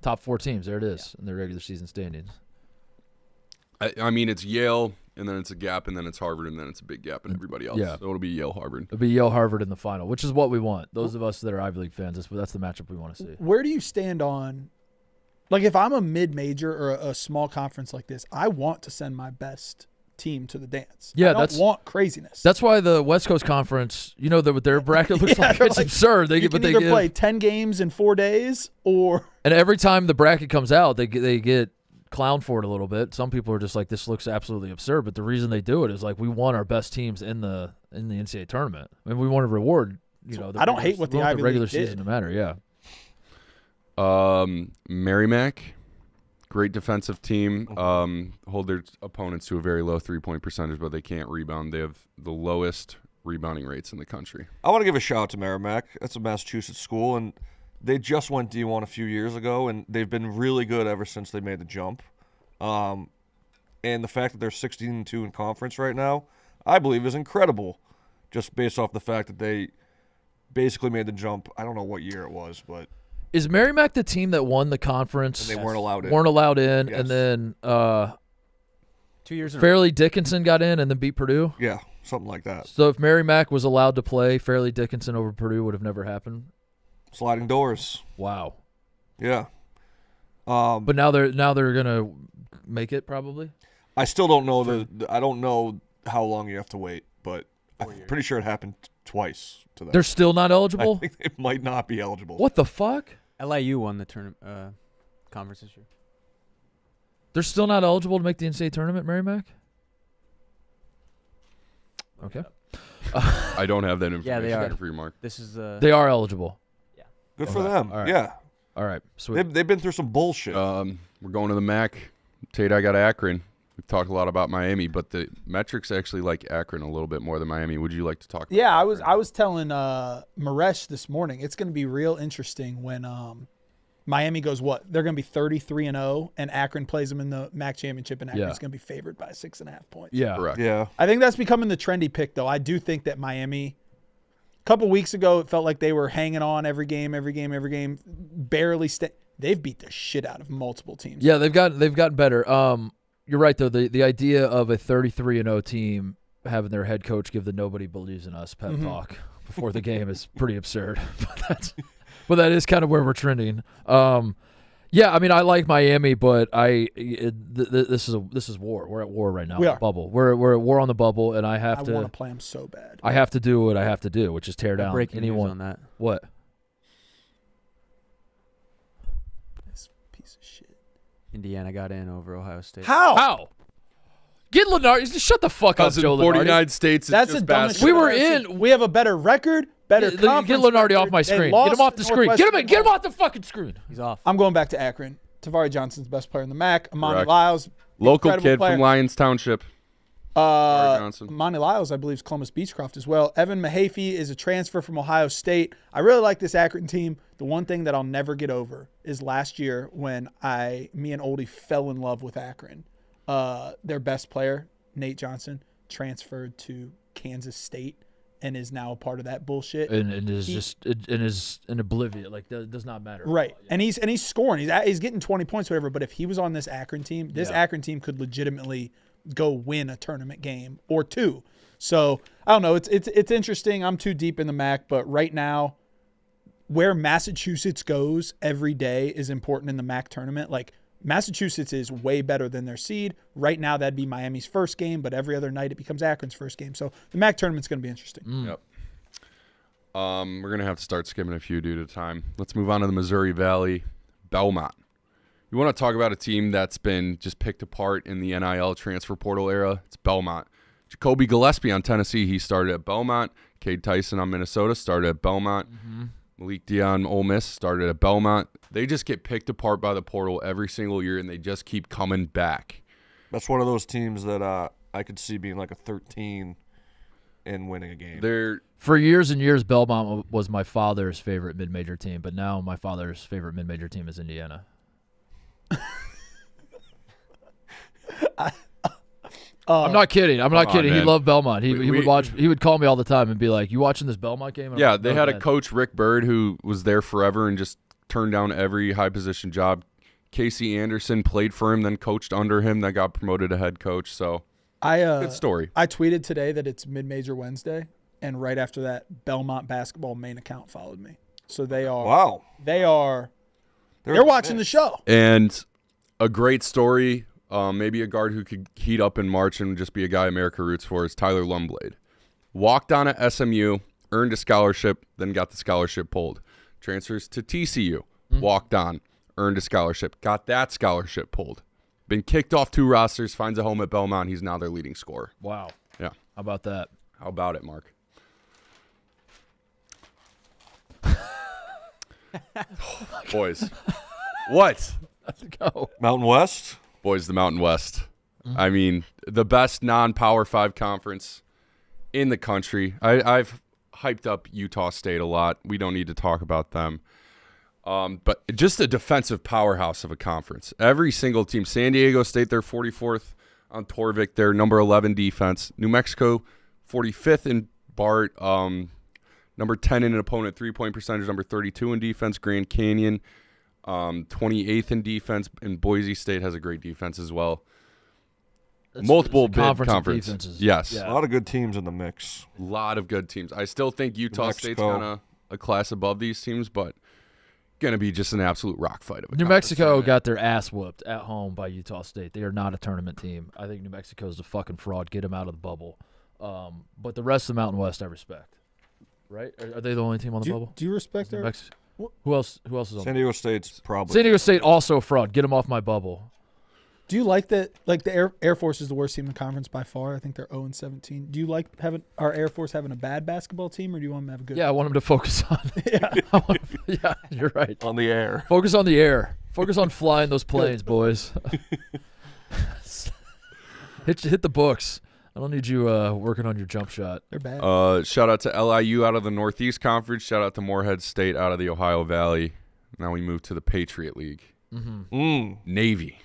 Top 4 teams. There it is in the regular season standings. I mean, it's Yale, and then it's a gap, and then it's Harvard, and then it's a big gap, and everybody else. Yeah. So it'll be Yale, Harvard. It'll be Yale Harvard in the final, which is what we want. Those of us that are Ivy League fans, that's the matchup we want to see. Where do you stand on, like, if I'm a mid-major or a small conference like this, I want to send my best team to the dance. Yeah, I don't want craziness. That's why the West Coast Conference, their bracket looks like it's absurd. They can either play 10 games in 4 days or. And every time the bracket comes out, they get clowned for it a little bit. Some people are just like, this looks absolutely absurd. But the reason they do it is like, we want our best teams in the NCAA tournament. I mean, we want to reward. I don't hate what the Ivy regular League did. season to matter. Yeah. Merrimack, great defensive team. Hold their opponents to a very low three-point percentage, but they can't rebound. They have the lowest rebounding rates in the country. I want to give a shout out to Merrimack. That's a Massachusetts school, and they just went D1 a few years ago, and they've been really good ever since they made the jump. And the fact that they're 16-2 in conference right now, I believe is incredible, just based off the fact that they basically made the jump. I don't know what year it was, but is Merrimack the team that won the conference? And they weren't allowed in. Weren't allowed in, Yes. and then 2 years in a row. Fairleigh Dickinson got in and then beat Purdue. Yeah, something like that. So if Merrimack was allowed to play, Fairleigh Dickinson over Purdue would have never happened. Sliding doors. Wow. Yeah. But now they're gonna make it probably. I still don't know I don't know how long you have to wait, but I'm pretty sure it happened twice to them. They're still not eligible. I think they might not be eligible. What the fuck? LIU won the conference this year. They're still not eligible to make the NCAA tournament, Merrimack? Okay. I don't have that information. Yeah, they are. For you, Mark. This is They are eligible. Good for them. All right. Yeah. All right. Sweet. They've been through some bullshit. We're going to the MAC. Tate, I got Akron. We've talked a lot about Miami, but the metrics actually like Akron a little bit more than Miami. Would you like to talk about Yeah, Akron? I was telling Maresh this morning, it's going to be real interesting when Miami goes what? They're going to be 33-0, and Akron plays them in the MAC championship, and Akron's going to be favored by 6.5 points. Yeah. Correct. Yeah. I think that's becoming the trendy pick, though. I do think that Miami, a couple weeks ago, it felt like they were hanging on every game, barely they've beat the shit out of multiple teams. Yeah, they've gotten better. You're right though. The idea of a 33-0 team having their head coach give the "nobody believes in us" pep talk before the game is pretty absurd. But that is kind of where we're trending. Yeah, I mean, I like Miami, but this is war. We're at war right now. We on are. the bubble. We're at war on the bubble, and I I have want to to. play them so bad. I have to do what I have to do, which is tear down breaking news anyone on that. What? This piece of shit. Indiana got in over Ohio State. How? Get Lenardi. Just shut the fuck up, Because in Joe 49 Lenardi. states, it's That's the just dumbest basketball. shit We were I've ever in- seen. We have a better record, better Get conference Lenardi off record. my They screen. Get lost him off the to screen. Get him off the fucking screen. He's off. I'm going back to Akron. Tavari Johnson's the best player in the MAC. Amani Correct. Lyles, Local incredible kid player. from Lyons Township. Johnson. Monty Lyles, I believe, is Columbus Beechcroft as well. Evan Mahaffey is a transfer from Ohio State. I really like this Akron team. The one thing that I'll never get over is last year when me and Oldie fell in love with Akron. Their best player, Nate Johnson, transferred to Kansas State and is now a part of that bullshit. And is in oblivion. Like, that does not matter. Right. And he's scoring. He's getting 20 points, whatever. But if he was on this Akron team, Akron team could legitimately go win a tournament game or two. So I don't know. It's interesting. I'm too deep in the MAC, but right now, where Massachusetts goes every day is important in the MAC tournament. Like, Massachusetts is way better than their seed. Right now, that'd be Miami's first game, but every other night it becomes Akron's first game. So the MAC tournament's going to be interesting. Yep. We're going to have to start skimming a few due to time. Let's move on to the Missouri Valley. Belmont. You want to talk about a team that's been just picked apart in the NIL transfer portal era? It's Belmont. Jacoby Gillespie on Tennessee, he started at Belmont. Cade Tyson on Minnesota started at Belmont. Malik Dion Ole Miss started at Belmont. They just get picked apart by the portal every single year, and they just keep coming back. That's one of those teams that I could see being like a 13 and winning a game. For years and years, Belmont was my father's favorite mid-major team, but now my father's favorite mid-major team is Indiana. I'm not kidding. I'm not kidding. He loved Belmont. He would watch. He would call me all the time and be like, "You watching this Belmont game?" Yeah, they had a coach, Rick Bird, who was there forever and just turned down every high position job. Casey Anderson played for him, then coached under him, then got promoted to head coach. So, good story. I tweeted today that it's Mid-Major Wednesday, and right after that, Belmont basketball main account followed me. So they are. Wow. They're watching the show. And a great story. Maybe a guard who could heat up in March and just be a guy America roots for is Tyler Lumblade. Walked on at SMU, earned a scholarship, then got the scholarship pulled. Transfers to TCU, walked on, earned a scholarship, got that scholarship pulled. Been kicked off 2 rosters, finds a home at Belmont. He's now their leading scorer. Wow. Yeah. How about that? How about it, Mark? Boys. What? Let's go. Mountain West? Boys, the Mountain West. I mean, the best non-Power 5 conference in the country. I've hyped up Utah State a lot. We don't need to talk about them. But just a defensive powerhouse of a conference. Every single team. San Diego State, they're 44th on Torvik. They're number 11 defense. New Mexico, 45th in BART. Number 10 in an opponent three-point percentage. Number 32 in defense. Grand Canyon, 28th in defense. And Boise State has a great defense as well. Multiple big conferences. Yes. Yeah. A lot of good teams in the mix. A lot of good teams. I still think Utah State's kind of a class above these teams, but going to be just an absolute rock fight. New Mexico got their ass whooped at home by Utah State. They are not a tournament team. I think New Mexico is a fucking fraud. Get them out of the bubble. But the rest of the Mountain West I respect. Right? Are they the only team on the bubble? Do you respect their Who else is on San Diego State's probably. San Diego State also a fraud. Get them off my bubble. Do you like that? Like the Air Force is the worst team in the conference by far. I think they're 0-17. Do you like having our Air Force having a bad basketball team, or do you want them to have a good? Yeah, I want them to focus on. Yeah, you're right. On the air. Focus on the air. Focus on flying those planes, boys. Hit the books. I don't need you working on your jump shot. They're bad. Shout out to LIU out of the Northeast Conference. Shout out to Morehead State out of the Ohio Valley. Now we move to the Patriot League. Navy.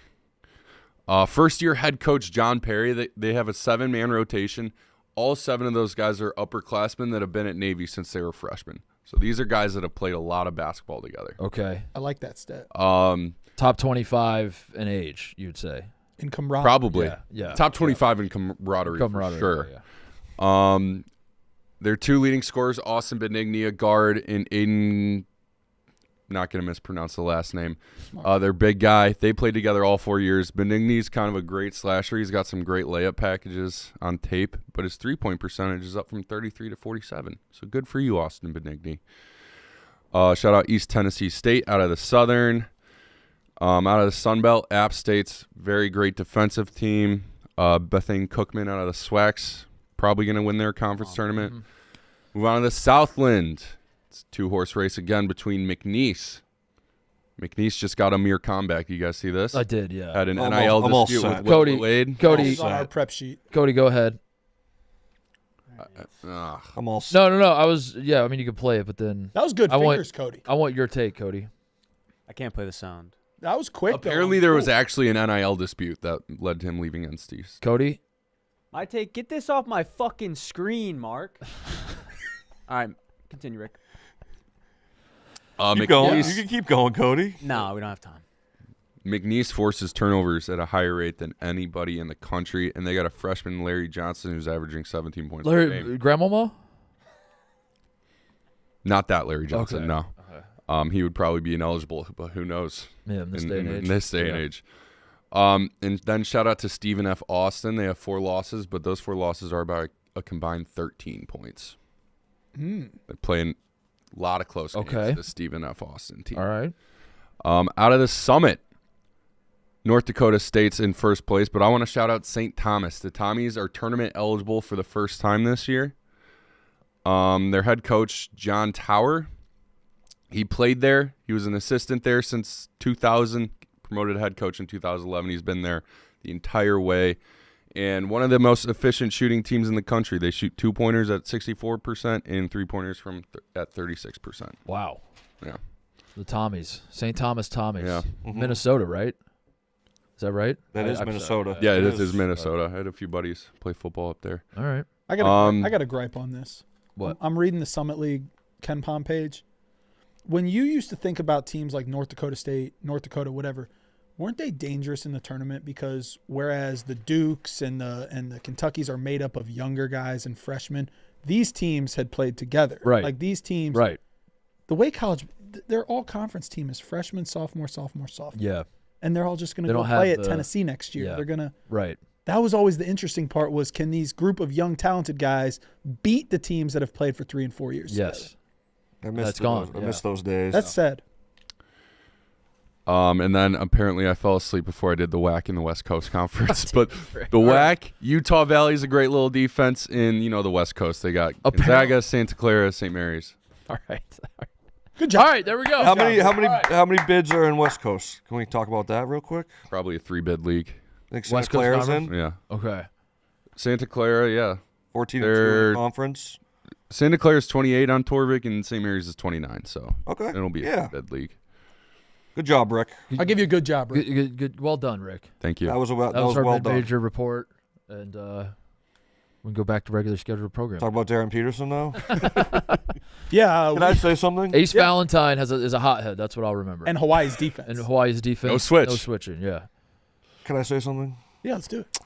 First-year head coach John Perry, they have a 7-man rotation. All 7 of those guys are upperclassmen that have been at Navy since they were freshmen. So these are guys that have played a lot of basketball together. Okay. I like that stat. Top 25 in age, you'd say. In camaraderie. Probably. Yeah. Top 25 in camaraderie, for sure. Yeah. Their 2 leading scorers, Austin Benigni, a guard, and Aiden, not going to mispronounce the last name. Their big guy. They played together all 4 years. Benigni's kind of a great slasher. He's got some great layup packages on tape, but his three-point percentage is up from 33 to 47. So good for you, Austin Benigni. Shout out East Tennessee State out of the Southern. Out of the Sun Belt, App State's very great defensive team. Bethane Cookman out of the SWACs, probably going to win their conference tournament. Move on to the Southland. It's a 2-horse race again between McNeese, McNeese just got a mere comeback. You guys see this? I did, yeah. Had an I'm NIL all dispute set. with Cody- Wade. Cody, It's on our prep sheet. Cody, go ahead. I'm all set. No. I mean, you could play it, but then That was good I want- fingers, Cody. I want your take, Cody. I can't play the sound. That was quick. Apparently, though. there was Cool. actually an NIL dispute that led to him leaving NSTs. Cody? My take. Get this off my fucking screen, Mark. All right, continue, Rick. Keep going. McNeese, You can keep going, Cody. No, we don't have time. McNeese forces turnovers at a higher rate than anybody in the country, and they got a freshman, Larry Johnson, who's averaging 17 points per game. Grandmama? Not that Larry Johnson, Okay. no. Okay. He would probably be ineligible, but who knows? Yeah, in this day and age. In this day and age. And then shout out to Stephen F. Austin. They have 4 losses, but those 4 losses are about a combined 13 points. They're playing a lot of close games. Okay. The Stephen F. Austin team. All right. Out of the Summit, North Dakota State's in first place, but I want to shout out St. Thomas. The Tommies are tournament eligible for the first time this year. Their head coach, John Tower, he played there. He was an assistant there since 2000, promoted head coach in 2011. He's been there the entire way. And one of the most efficient shooting teams in the country. They shoot 2-pointers at 64% and 3-pointers at 36%. Wow. Yeah. The Tommies. St. Thomas Tommies. Yeah. Minnesota, right? Is that right? That is Minnesota. Yeah, it is Minnesota. I had a few buddies play football up there. All right. I got a gripe on this. What? I'm reading the Summit League Ken Pom page. When you used to think about teams like North Dakota State, North Dakota, whatever, weren't they dangerous in the tournament? Because whereas the Dukes and the Kentuckys are made up of younger guys and freshmen, these teams had played together. Right. Like these teams. Right. The way college, their all-conference team is freshman, sophomore. Yeah. And they're all just going They to go don't have play at the- Tennessee next year. yeah. They're going to. Right. That was always the interesting part was, can these group of young, talented guys beat the teams that have played for 3 and 4 years Yes. I That's gone. I miss those days. That's sad. And then apparently I fell asleep before I did the WAC in the West Coast Conference. But the WAC, Utah Valley is a great little defense in, the West Coast. They got Gonzaga, Santa Clara, St. Mary's. All right. Good job. All right, there we go. How many bids are in West Coast? Can we talk about that real quick? Probably a 3-bid league. Think West Santa Coast Clara's Conference? in? Yeah. Okay. Santa Clara, yeah. 14 They're- and 2 conference. Santa Clara's 28 on Torvik, and St. Mary's is 29. So Okay. it'll be a Yeah. 3-bid league. Good job, Rick. I'll give you a good job, Rick. Good. Well done, Rick. Thank you. That was That was well our done. mid-major report, and we can go back to regular scheduled program. Talk about Darren Peterson now. Yeah. Can I say something? Ace Valentine is a hothead. That's what I'll remember. And Hawaii's defense. And Hawaii's defense. No switch. No switching. Yeah. Can I say something? Yeah, let's do it.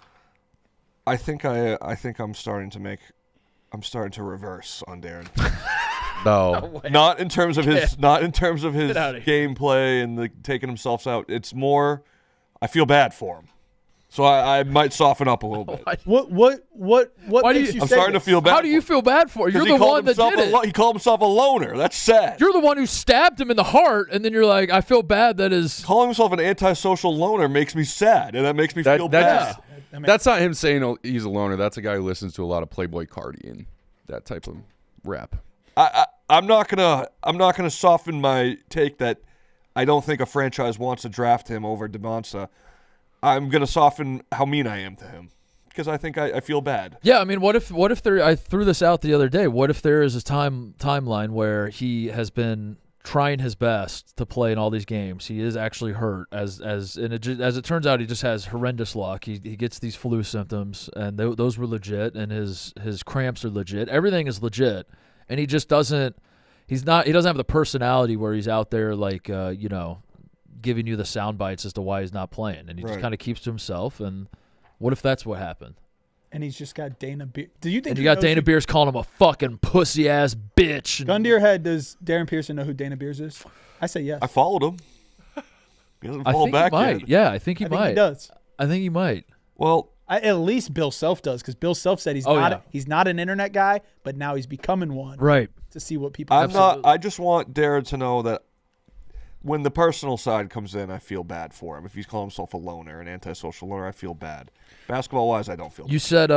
I think I'm starting to reverse on Darren. No. Not in terms of his outta here. gameplay and the taking himself out. It's more I feel bad for him. So I might soften up a little bit. What Why do makes you- you I'm say starting to this? feel bad. How do you feel bad for? You're the one that did it. He called himself a loner. That's sad. You're the one who stabbed him in the heart, and then you're like, I feel bad that is. Calling himself an antisocial loner makes me sad, and that makes me feel bad. That's not him saying he's a loner. That's a guy who listens to a lot of Playboy Cardi and that type of rap. I'm not gonna soften my take that I don't think a franchise wants to draft him over DeMonsa. I'm gonna soften how mean I am to him because I think I feel bad. Yeah, I mean, what if there? I threw this out the other day. What if there is a timeline where he has been trying his best to play in all these games? He is actually hurt, as it turns out, he just has horrendous luck. He gets these flu symptoms, and those were legit, and his cramps are legit. Everything is legit, and he just doesn't. He doesn't have the personality where he's out there like giving you the sound bites as to why he's not playing, and he just kind of keeps to himself. And what if that's what happened? And he's just got Dana Beer. Do you think? And you got Dana Beers calling him a fucking pussy ass bitch. Gun to your head. Does Darren Pearson know who Dana Beers is? I say yes. I followed him. He hasn't I fallen think back he might. yet. Yeah, I think he I think might. he does. I think he might. Well, At least Bill Self does, because Bill Self said he's not an internet guy, but now he's becoming one. Right. To see what people. I just want Darren to know that when the personal side comes in, I feel bad for him. If he's calling himself a loner, an antisocial loner, I feel bad. Basketball-wise, I don't feel bad. You said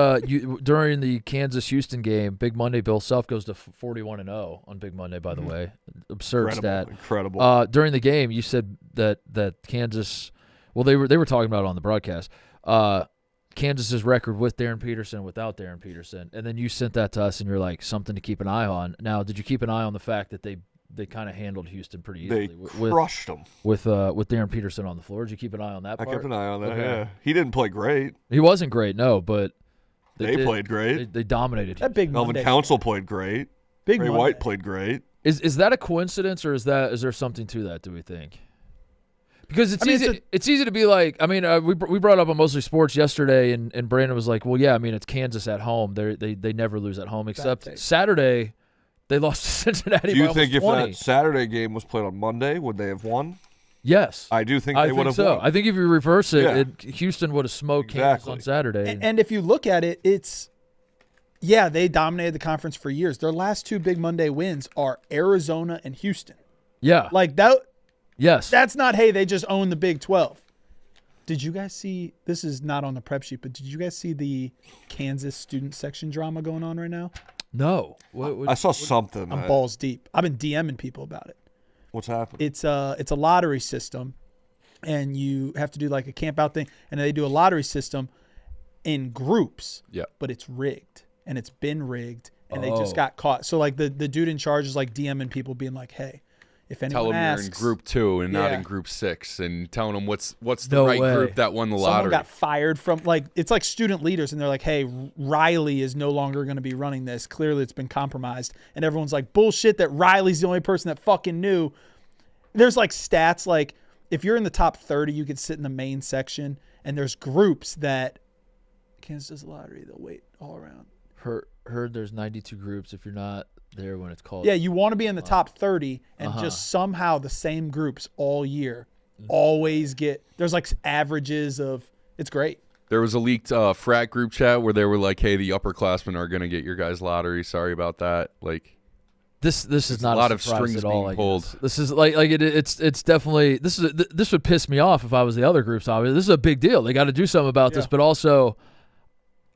during the Kansas-Houston game, Big Monday, Bill Self goes to 41-0 on Big Monday, by the way. Absurd stat. Incredible. During the game, you said that Kansas – well, they were talking about it on the broadcast. Kansas's record with Darren Peterson, without Darren Peterson. And then you sent that to us, and you're like, something to keep an eye on. Now, did you keep an eye on the fact that they kind of handled Houston pretty easily? They crushed them. With Darren Peterson on the floor. Did you keep an eye on that part? I kept an eye on that, Okay. yeah. He didn't play great. He wasn't great, no, but they played great. They dominated. That Big Melvin Monday. Council played great. Big Ray Monday. White played great. Is that a coincidence, or is there something to that, do we think? Because it's easy to be like, I mean, we brought up on Mostly Sports yesterday, and Brandon was like, well, yeah, I mean, it's Kansas at home. They never lose at home, except Saturday they lost to Cincinnati. Do you by think if 20. that Saturday game was played on Monday, would they have won? Yes. I do think they would have won. I think if you reverse it, Houston would have smoked Kansas on Saturday. And if you look at it, they dominated the conference for years. Their last 2 Big Monday wins are Arizona and Houston. Yeah. Like that. Yes. That's not, hey, they just own the Big 12. Did you guys see, this is not on the prep sheet, but did you guys see the Kansas student section drama going on right now? No. I saw something. I'm balls deep. I've been DMing people about it. What's happening? It's a lottery system, and you have to do like a camp out thing, and they do a lottery system in groups. Yeah. But it's rigged, and it's been rigged, and they just got caught. So like the dude in charge is like DMing people, being like, hey, if anyone Tell them asks, you're in group 2 and not Yeah. in group 6, and telling them what's the No right way. group that won the someone lottery. got fired from, like, it's like student leaders, and they're like, hey, Riley is no longer going to be running this. Clearly it's been compromised. And everyone's like, bullshit that Riley's the only person that fucking knew. There's like stats, like if you're in the top 30, you could sit in the main section, and there's groups that Kansas does the lottery, they'll wait all around. Heard there's 92 groups if you're not there when it's called. Yeah, you want to be in the top 30, and just somehow the same groups all year always get, there's like averages of, it's great. There was a leaked frat group chat where they were like, hey, the upperclassmen are going to get your guys' lottery. Sorry about that. Like, This is not a lot a of surprise strings at all. being pulled. This is it's definitely this would piss me off if I was the other groups. Obviously, this is a big deal. They got to do something about this, but also,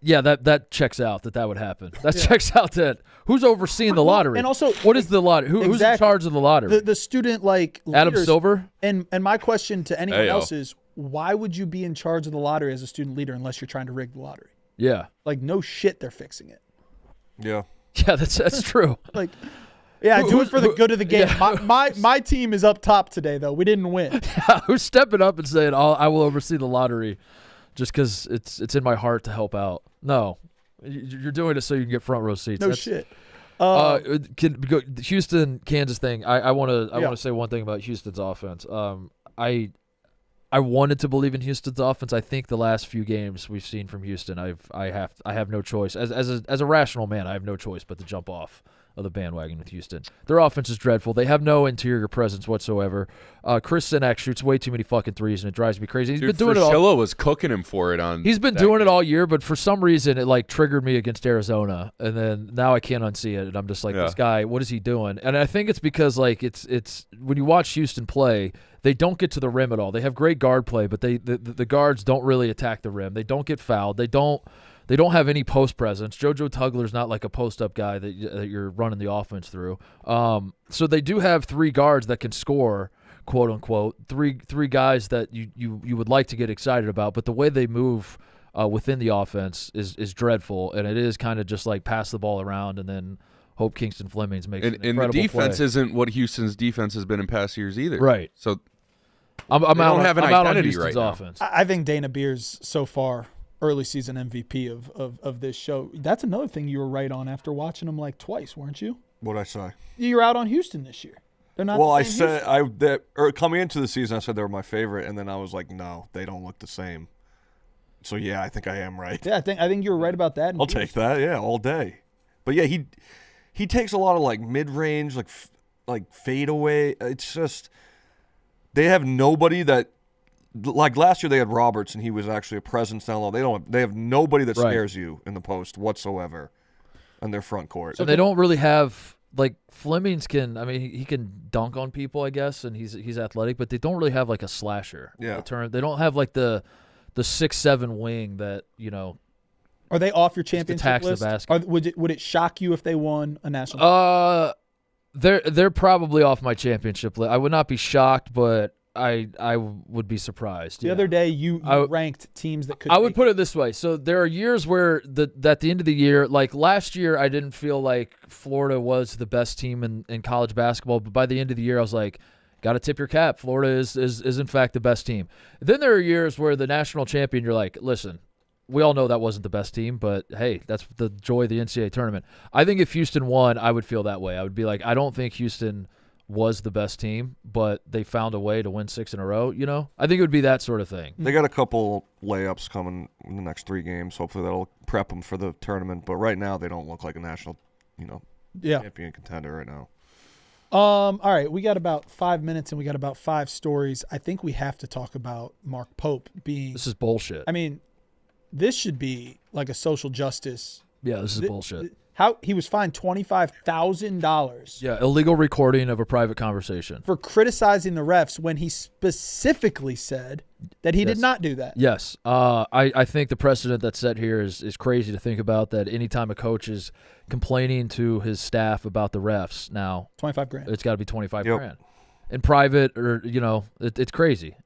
yeah, that checks out that would happen. That checks out that who's overseeing the lottery, and also, what is the lottery? Who's in charge of the lottery? The student like Adam leaders. Silver. And my question to anyone Hey, yo. else is, why would you be in charge of the lottery as a student leader unless you're trying to rig the lottery? Yeah, Like, no shit, they're fixing it. Yeah. yeah, that's true. Like, yeah, do it for the good of the game. yeah. My team is up top today, though. We didn't win. Who's stepping up and saying, I will oversee the lottery, just because it's in my heart to help out? No, you're doing it so you can get front row seats. No That's, shit. The Houston Kansas thing. I want to say one thing about Houston's offense. I wanted to believe in Houston's offense. I think the last few games we've seen from Houston, I have no choice as a rational man. I have no choice but to jump off of the bandwagon with Houston. Their offense is dreadful. They have no interior presence whatsoever. Chris Sinak shoots way too many fucking threes, and it drives me crazy. He's Dude, been doing it all. Fraschilla was cooking him for it on. He's been that doing it game. all year, but for some reason it like triggered me against Arizona, and then now I can't unsee it, and I'm just like, this guy, what is he doing? And I think it's because like it's when you watch Houston play, they don't get to the rim at all. They have great guard play, but the guards don't really attack the rim. They don't get fouled. They don't have any post presence. JoJo Tugler's not like a post up guy that you're running the offense through. So they do have 3 guards that can score, quote unquote, three guys that you would like to get excited about. But the way they move within the offense is dreadful, and it is kind of just like pass the ball around and then hope Kingston Flemings makes an And incredible the defense play. isn't what Houston's defense has been in past years either. Right. So I'm they out don't have an I'm out on identity Houston's right now. offense. I think Dana Beers so far early season MVP of this show. That's another thing you were right on after watching them like twice, weren't you? What'd I say? You were out on Houston this year. They're not. Well, the I same said coming into the season, I said they were my favorite, and then I was like, no, they don't look the same. So yeah, I think I am right. Yeah, I think you were right about that. I'll take that, yeah, all day. But yeah, he takes a lot of like mid range, like fade away. It's just they have nobody that, like last year they had Roberts and he was actually a presence down low. They have nobody that Right. scares you in the post whatsoever on their front court. And they don't really have like Fleming's can. I mean, he can dunk on people, I guess, and he's athletic, but they don't really have like a slasher. Yeah. They don't have like the 6'7" wing that Are they off your attacks championship the list? basket. Would it shock you if they won a national? They're probably off my championship list. I would not be shocked, but I would be surprised. The other day, you ranked teams that could. I would put it this way. So there are years where at the end of the year, like last year, I didn't feel like Florida was the best team in college basketball. But by the end of the year, I was like, got to tip your cap. Florida is in fact the best team. Then there are years where the national champion, you're like, listen, we all know that wasn't the best team, but hey, that's the joy of the NCAA tournament. I think if Houston won, I would feel that way. I would be like, I don't think Houston was the best team, but they found a way to win 6 in a row, I think it would be that sort of thing. They got a couple layups coming in the next 3 games. Hopefully that'll prep them for the tournament. But right now they don't look like a national, champion contender right now. All right, we got about 5 minutes and we got about 5 stories. I think we have to talk about Mark Pope being. This is bullshit. I mean, this should be like a social justice. Yeah, this is bullshit. How he was fined $25,000. Yeah, illegal recording of a private conversation for criticizing the refs when he specifically said that he did not do that. Yes, I think the precedent that's set here is crazy to think about. That anytime a coach is complaining to his staff about the refs, now $25,000. It's got to be $25,000 in private, or it's crazy.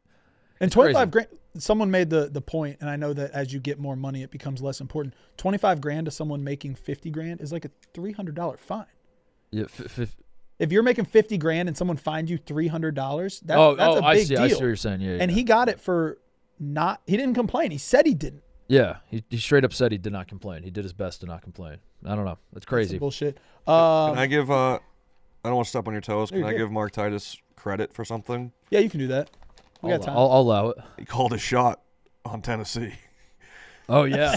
And $25,000. Someone made the point, and I know that as you get more money, it becomes less important. $25,000 to someone making $50,000 is like a $300 fine. Yeah, if you're making $50,000 and someone fined you $300, that's a big deal. I see what you're saying. Yeah, and he got it for not. He didn't complain. He said he didn't. Yeah, he straight up said he did not complain. He did his best to not complain. I don't know. That's crazy. That's bullshit. Can I give? I don't want to step on your toes. Can I give Mark Titus credit for something? Yeah, you can do that. We got time. I'll allow it. He called a shot on Tennessee. Oh yeah, he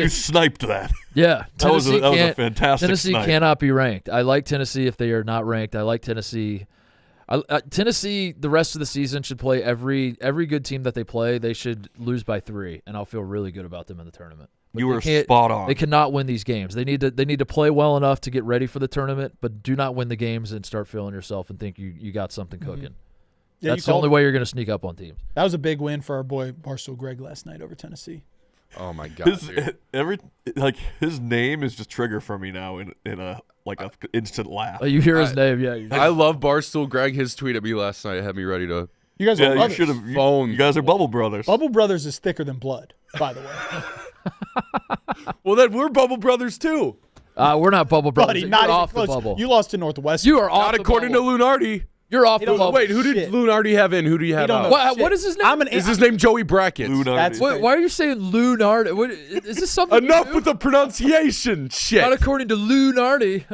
sniped that. Yeah, that was a fantastic. Tennessee snipe. cannot be ranked. I like Tennessee if they are not ranked. I like Tennessee. Tennessee, the rest of the season should play every good team that they play. They should lose by 3, and I'll feel really good about them in the tournament. But you were spot on. They cannot win these games. They need to play well enough to get ready for the tournament, but do not win the games and start feeling yourself and think you got something cooking. Yeah, that's the only way you're going to sneak up on teams. That was a big win for our boy Barstool Greg last night over Tennessee. Oh my God! His name is just trigger for me now in a instant laugh. You hear his name, yeah. I love Barstool Greg. His tweet at me last night had me ready to. You guys are brothers. You guys are Bubble Brothers. Bubble Brothers is thicker than blood, by the way. Well, then we're Bubble Brothers too. We're not Bubble Brothers. Buddy, You're not off even the close. bubble. You lost to Northwestern. You are off. Not according to Lunardi. You're off the bubble. Wait, who did Lunardi have in? Who do you have out? What is his name? Is his name Joey Brackett? Why are you saying Lunardi? Is this something? Enough with the pronunciation. Shit. Not according to Lunardi.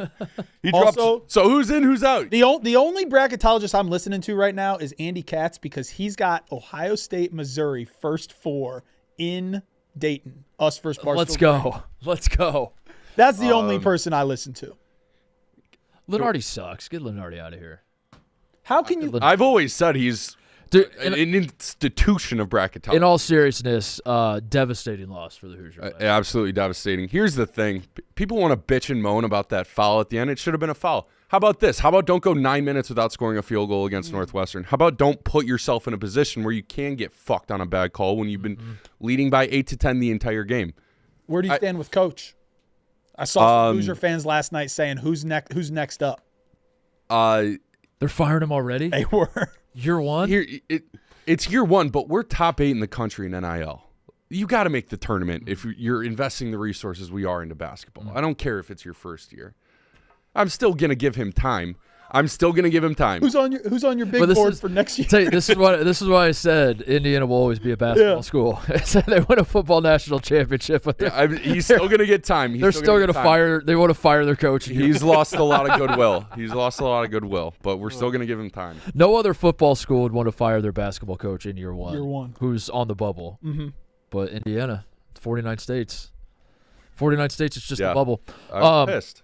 He drops. So who's in? Who's out? The only bracketologist I'm listening to right now is Andy Katz because he's got Ohio State, Missouri first 4 in Dayton. Us versus Barstool. Let's go. That's the only person I listen to. Lunardi sucks. Get Lunardi out of here. How can you? I've always said he's an institution of bracketology. In all seriousness, devastating loss for the Hoosiers. Absolutely devastating. Here's the thing. People want to bitch and moan about that foul at the end. It should have been a foul. How about this? How about don't go 9 minutes without scoring a field goal against Northwestern? How about don't put yourself in a position where you can get fucked on a bad call when you've been leading by 8 to 10 the entire game? Where do you stand with Coach? I saw some Hoosier fans last night saying, "Who's next up?" They're firing him already? They were. Year one? It's year one, but we're top 8 in the country in NIL. You got to make the tournament if you're investing the resources we are into basketball. I don't care if it's your first year. I'm still going to give him time. Who's on your big board for next year? This is why I said Indiana will always be a basketball school. They win a football national championship, but he's still going to get time. They're still going to fire. They want to fire their coach. He's lost a lot of goodwill. But we're still going to give him time. No other football school would want to fire their basketball coach in year one. Year one, who's on the bubble. Mm-hmm. But Indiana, 49 states. 49 states is just a bubble. I'm pissed.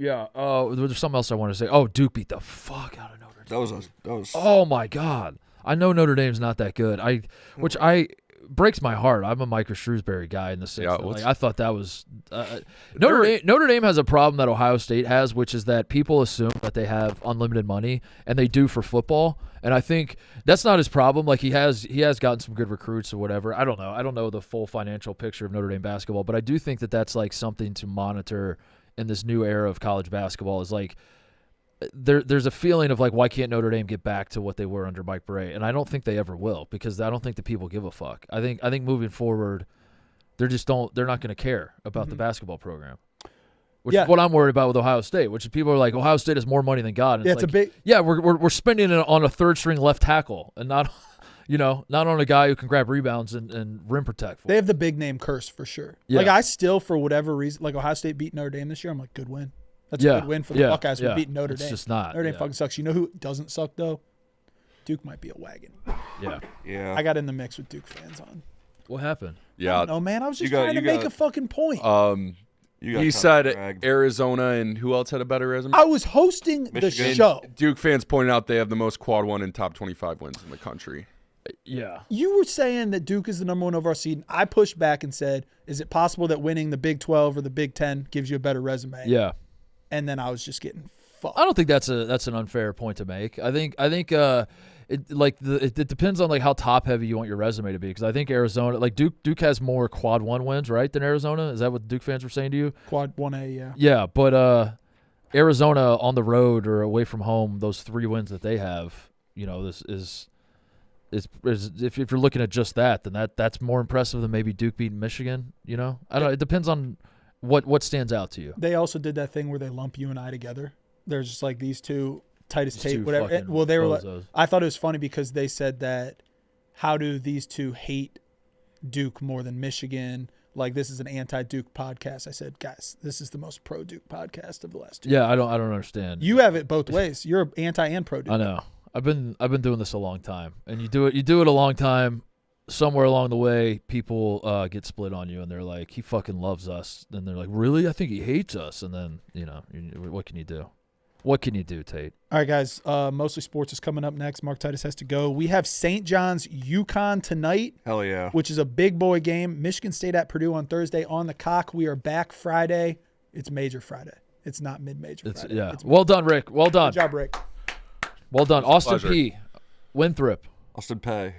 Yeah. There's something else I want to say. Oh, Duke beat the fuck out of Notre Dame. That was. Oh my God. I know Notre Dame's not that good. breaks my heart. I'm a Micah Shrewsbury guy in the sense that, what's- like, I thought that was Notre Dame has a problem that Ohio State has, which is that people assume that they have unlimited money, and they do for football. And I think that's not his problem. Like, he has gotten some good recruits or whatever. I don't know. I don't know the full financial picture of Notre Dame basketball, but I do think that that's like something to monitor in this new era of college basketball. Is like there's a feeling of like, why can't Notre Dame get back to what they were under Mike Brey? And I don't think they ever will, because I don't think the people give a fuck. I think moving forward, they're not going to care about the basketball program. Which is what I'm worried about with Ohio State, which is people are like, Ohio State has more money than God. And it's like, a big. Yeah, we're spending it on a third string left tackle and not on a guy who can grab rebounds and rim protect. They have the big name curse for sure. Yeah. Like, I still, for whatever reason, like, Ohio State beat Notre Dame this year. I'm like, good win. That's a good win for the Buckeyes. We're beating Notre Dame. It's just not. Notre Dame fucking sucks. You know who doesn't suck though? Duke might be a wagon. Yeah. Yeah. I got in the mix with Duke fans on. What happened? Yeah. No, man. I was just trying to make a fucking point. He said Arizona, and who else had a better resume? I was hosting the Michigan. show. Duke fans pointed out they have the most quad 1 and top 25 wins in the country. Yeah. You were saying that Duke is the number 1 overall seed. I pushed back and said, is it possible that winning the Big 12 or the Big 10 gives you a better resume? Yeah. And then I was just getting fucked. I don't think that's an unfair point to make. I think it depends on like how top heavy you want your resume to be, because I think Arizona, like Duke has more quad 1 wins, right, than Arizona. Is that what Duke fans were saying to you? Quad 1A, yeah. Yeah, but Arizona on the road or away from home, those 3 wins that they have, this is if you're looking at just that, then that's more impressive than maybe Duke beating Michigan. I don't know. It depends on what stands out to you. They also did that thing where they lump you and I together. There's just like these two, Titus These Tate, two whatever. fucking Well, they were like, bozos. I thought it was funny because they said that, how do these two hate Duke more than Michigan? Like, this is an anti-Duke podcast. I said, guys, this is the most pro-Duke podcast of the last 2 years. Yeah, I don't understand. You have it both ways. You're anti and pro-Duke. I know. I've been doing this a long time, and you do it a long time. Somewhere along the way, people get split on you, and they're like, "He fucking loves us." Then they're like, "Really? I think he hates us." And then what can you do? What can you do, Tate? All right, guys. Mostly Sports is coming up next. Mark Titus has to go. We have St. John's UConn tonight. Hell yeah. Which is a big boy game. Michigan State at Purdue on Thursday. On the cock. We are back Friday. It's Major Friday. It's not mid-major Friday. Yeah. It's Well done, Rick. Well done. Good job, Rick. Well done. Austin pleasure. P. Winthrop. Austin Pay.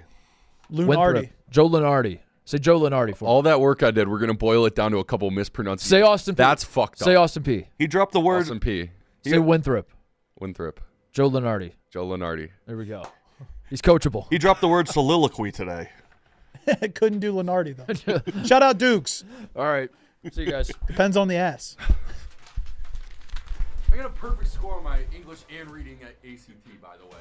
Lunardi. Joe Lunardi. Say Joe Lunardi for me. All that work I did, we're going to boil it down to a couple mispronunciations. Say Austin P. That's fucked up. Say Austin P. He dropped the word. Austin P. Say Winthrop. Winthrop. Joe Lunardi. Joe Lenardi. There we go. He's coachable. He dropped the word soliloquy today. Couldn't do Lunardi, though. Shout out Dukes. All right. See you guys. Depends on the ass. I got a perfect score on my English and reading at ACT, by the way.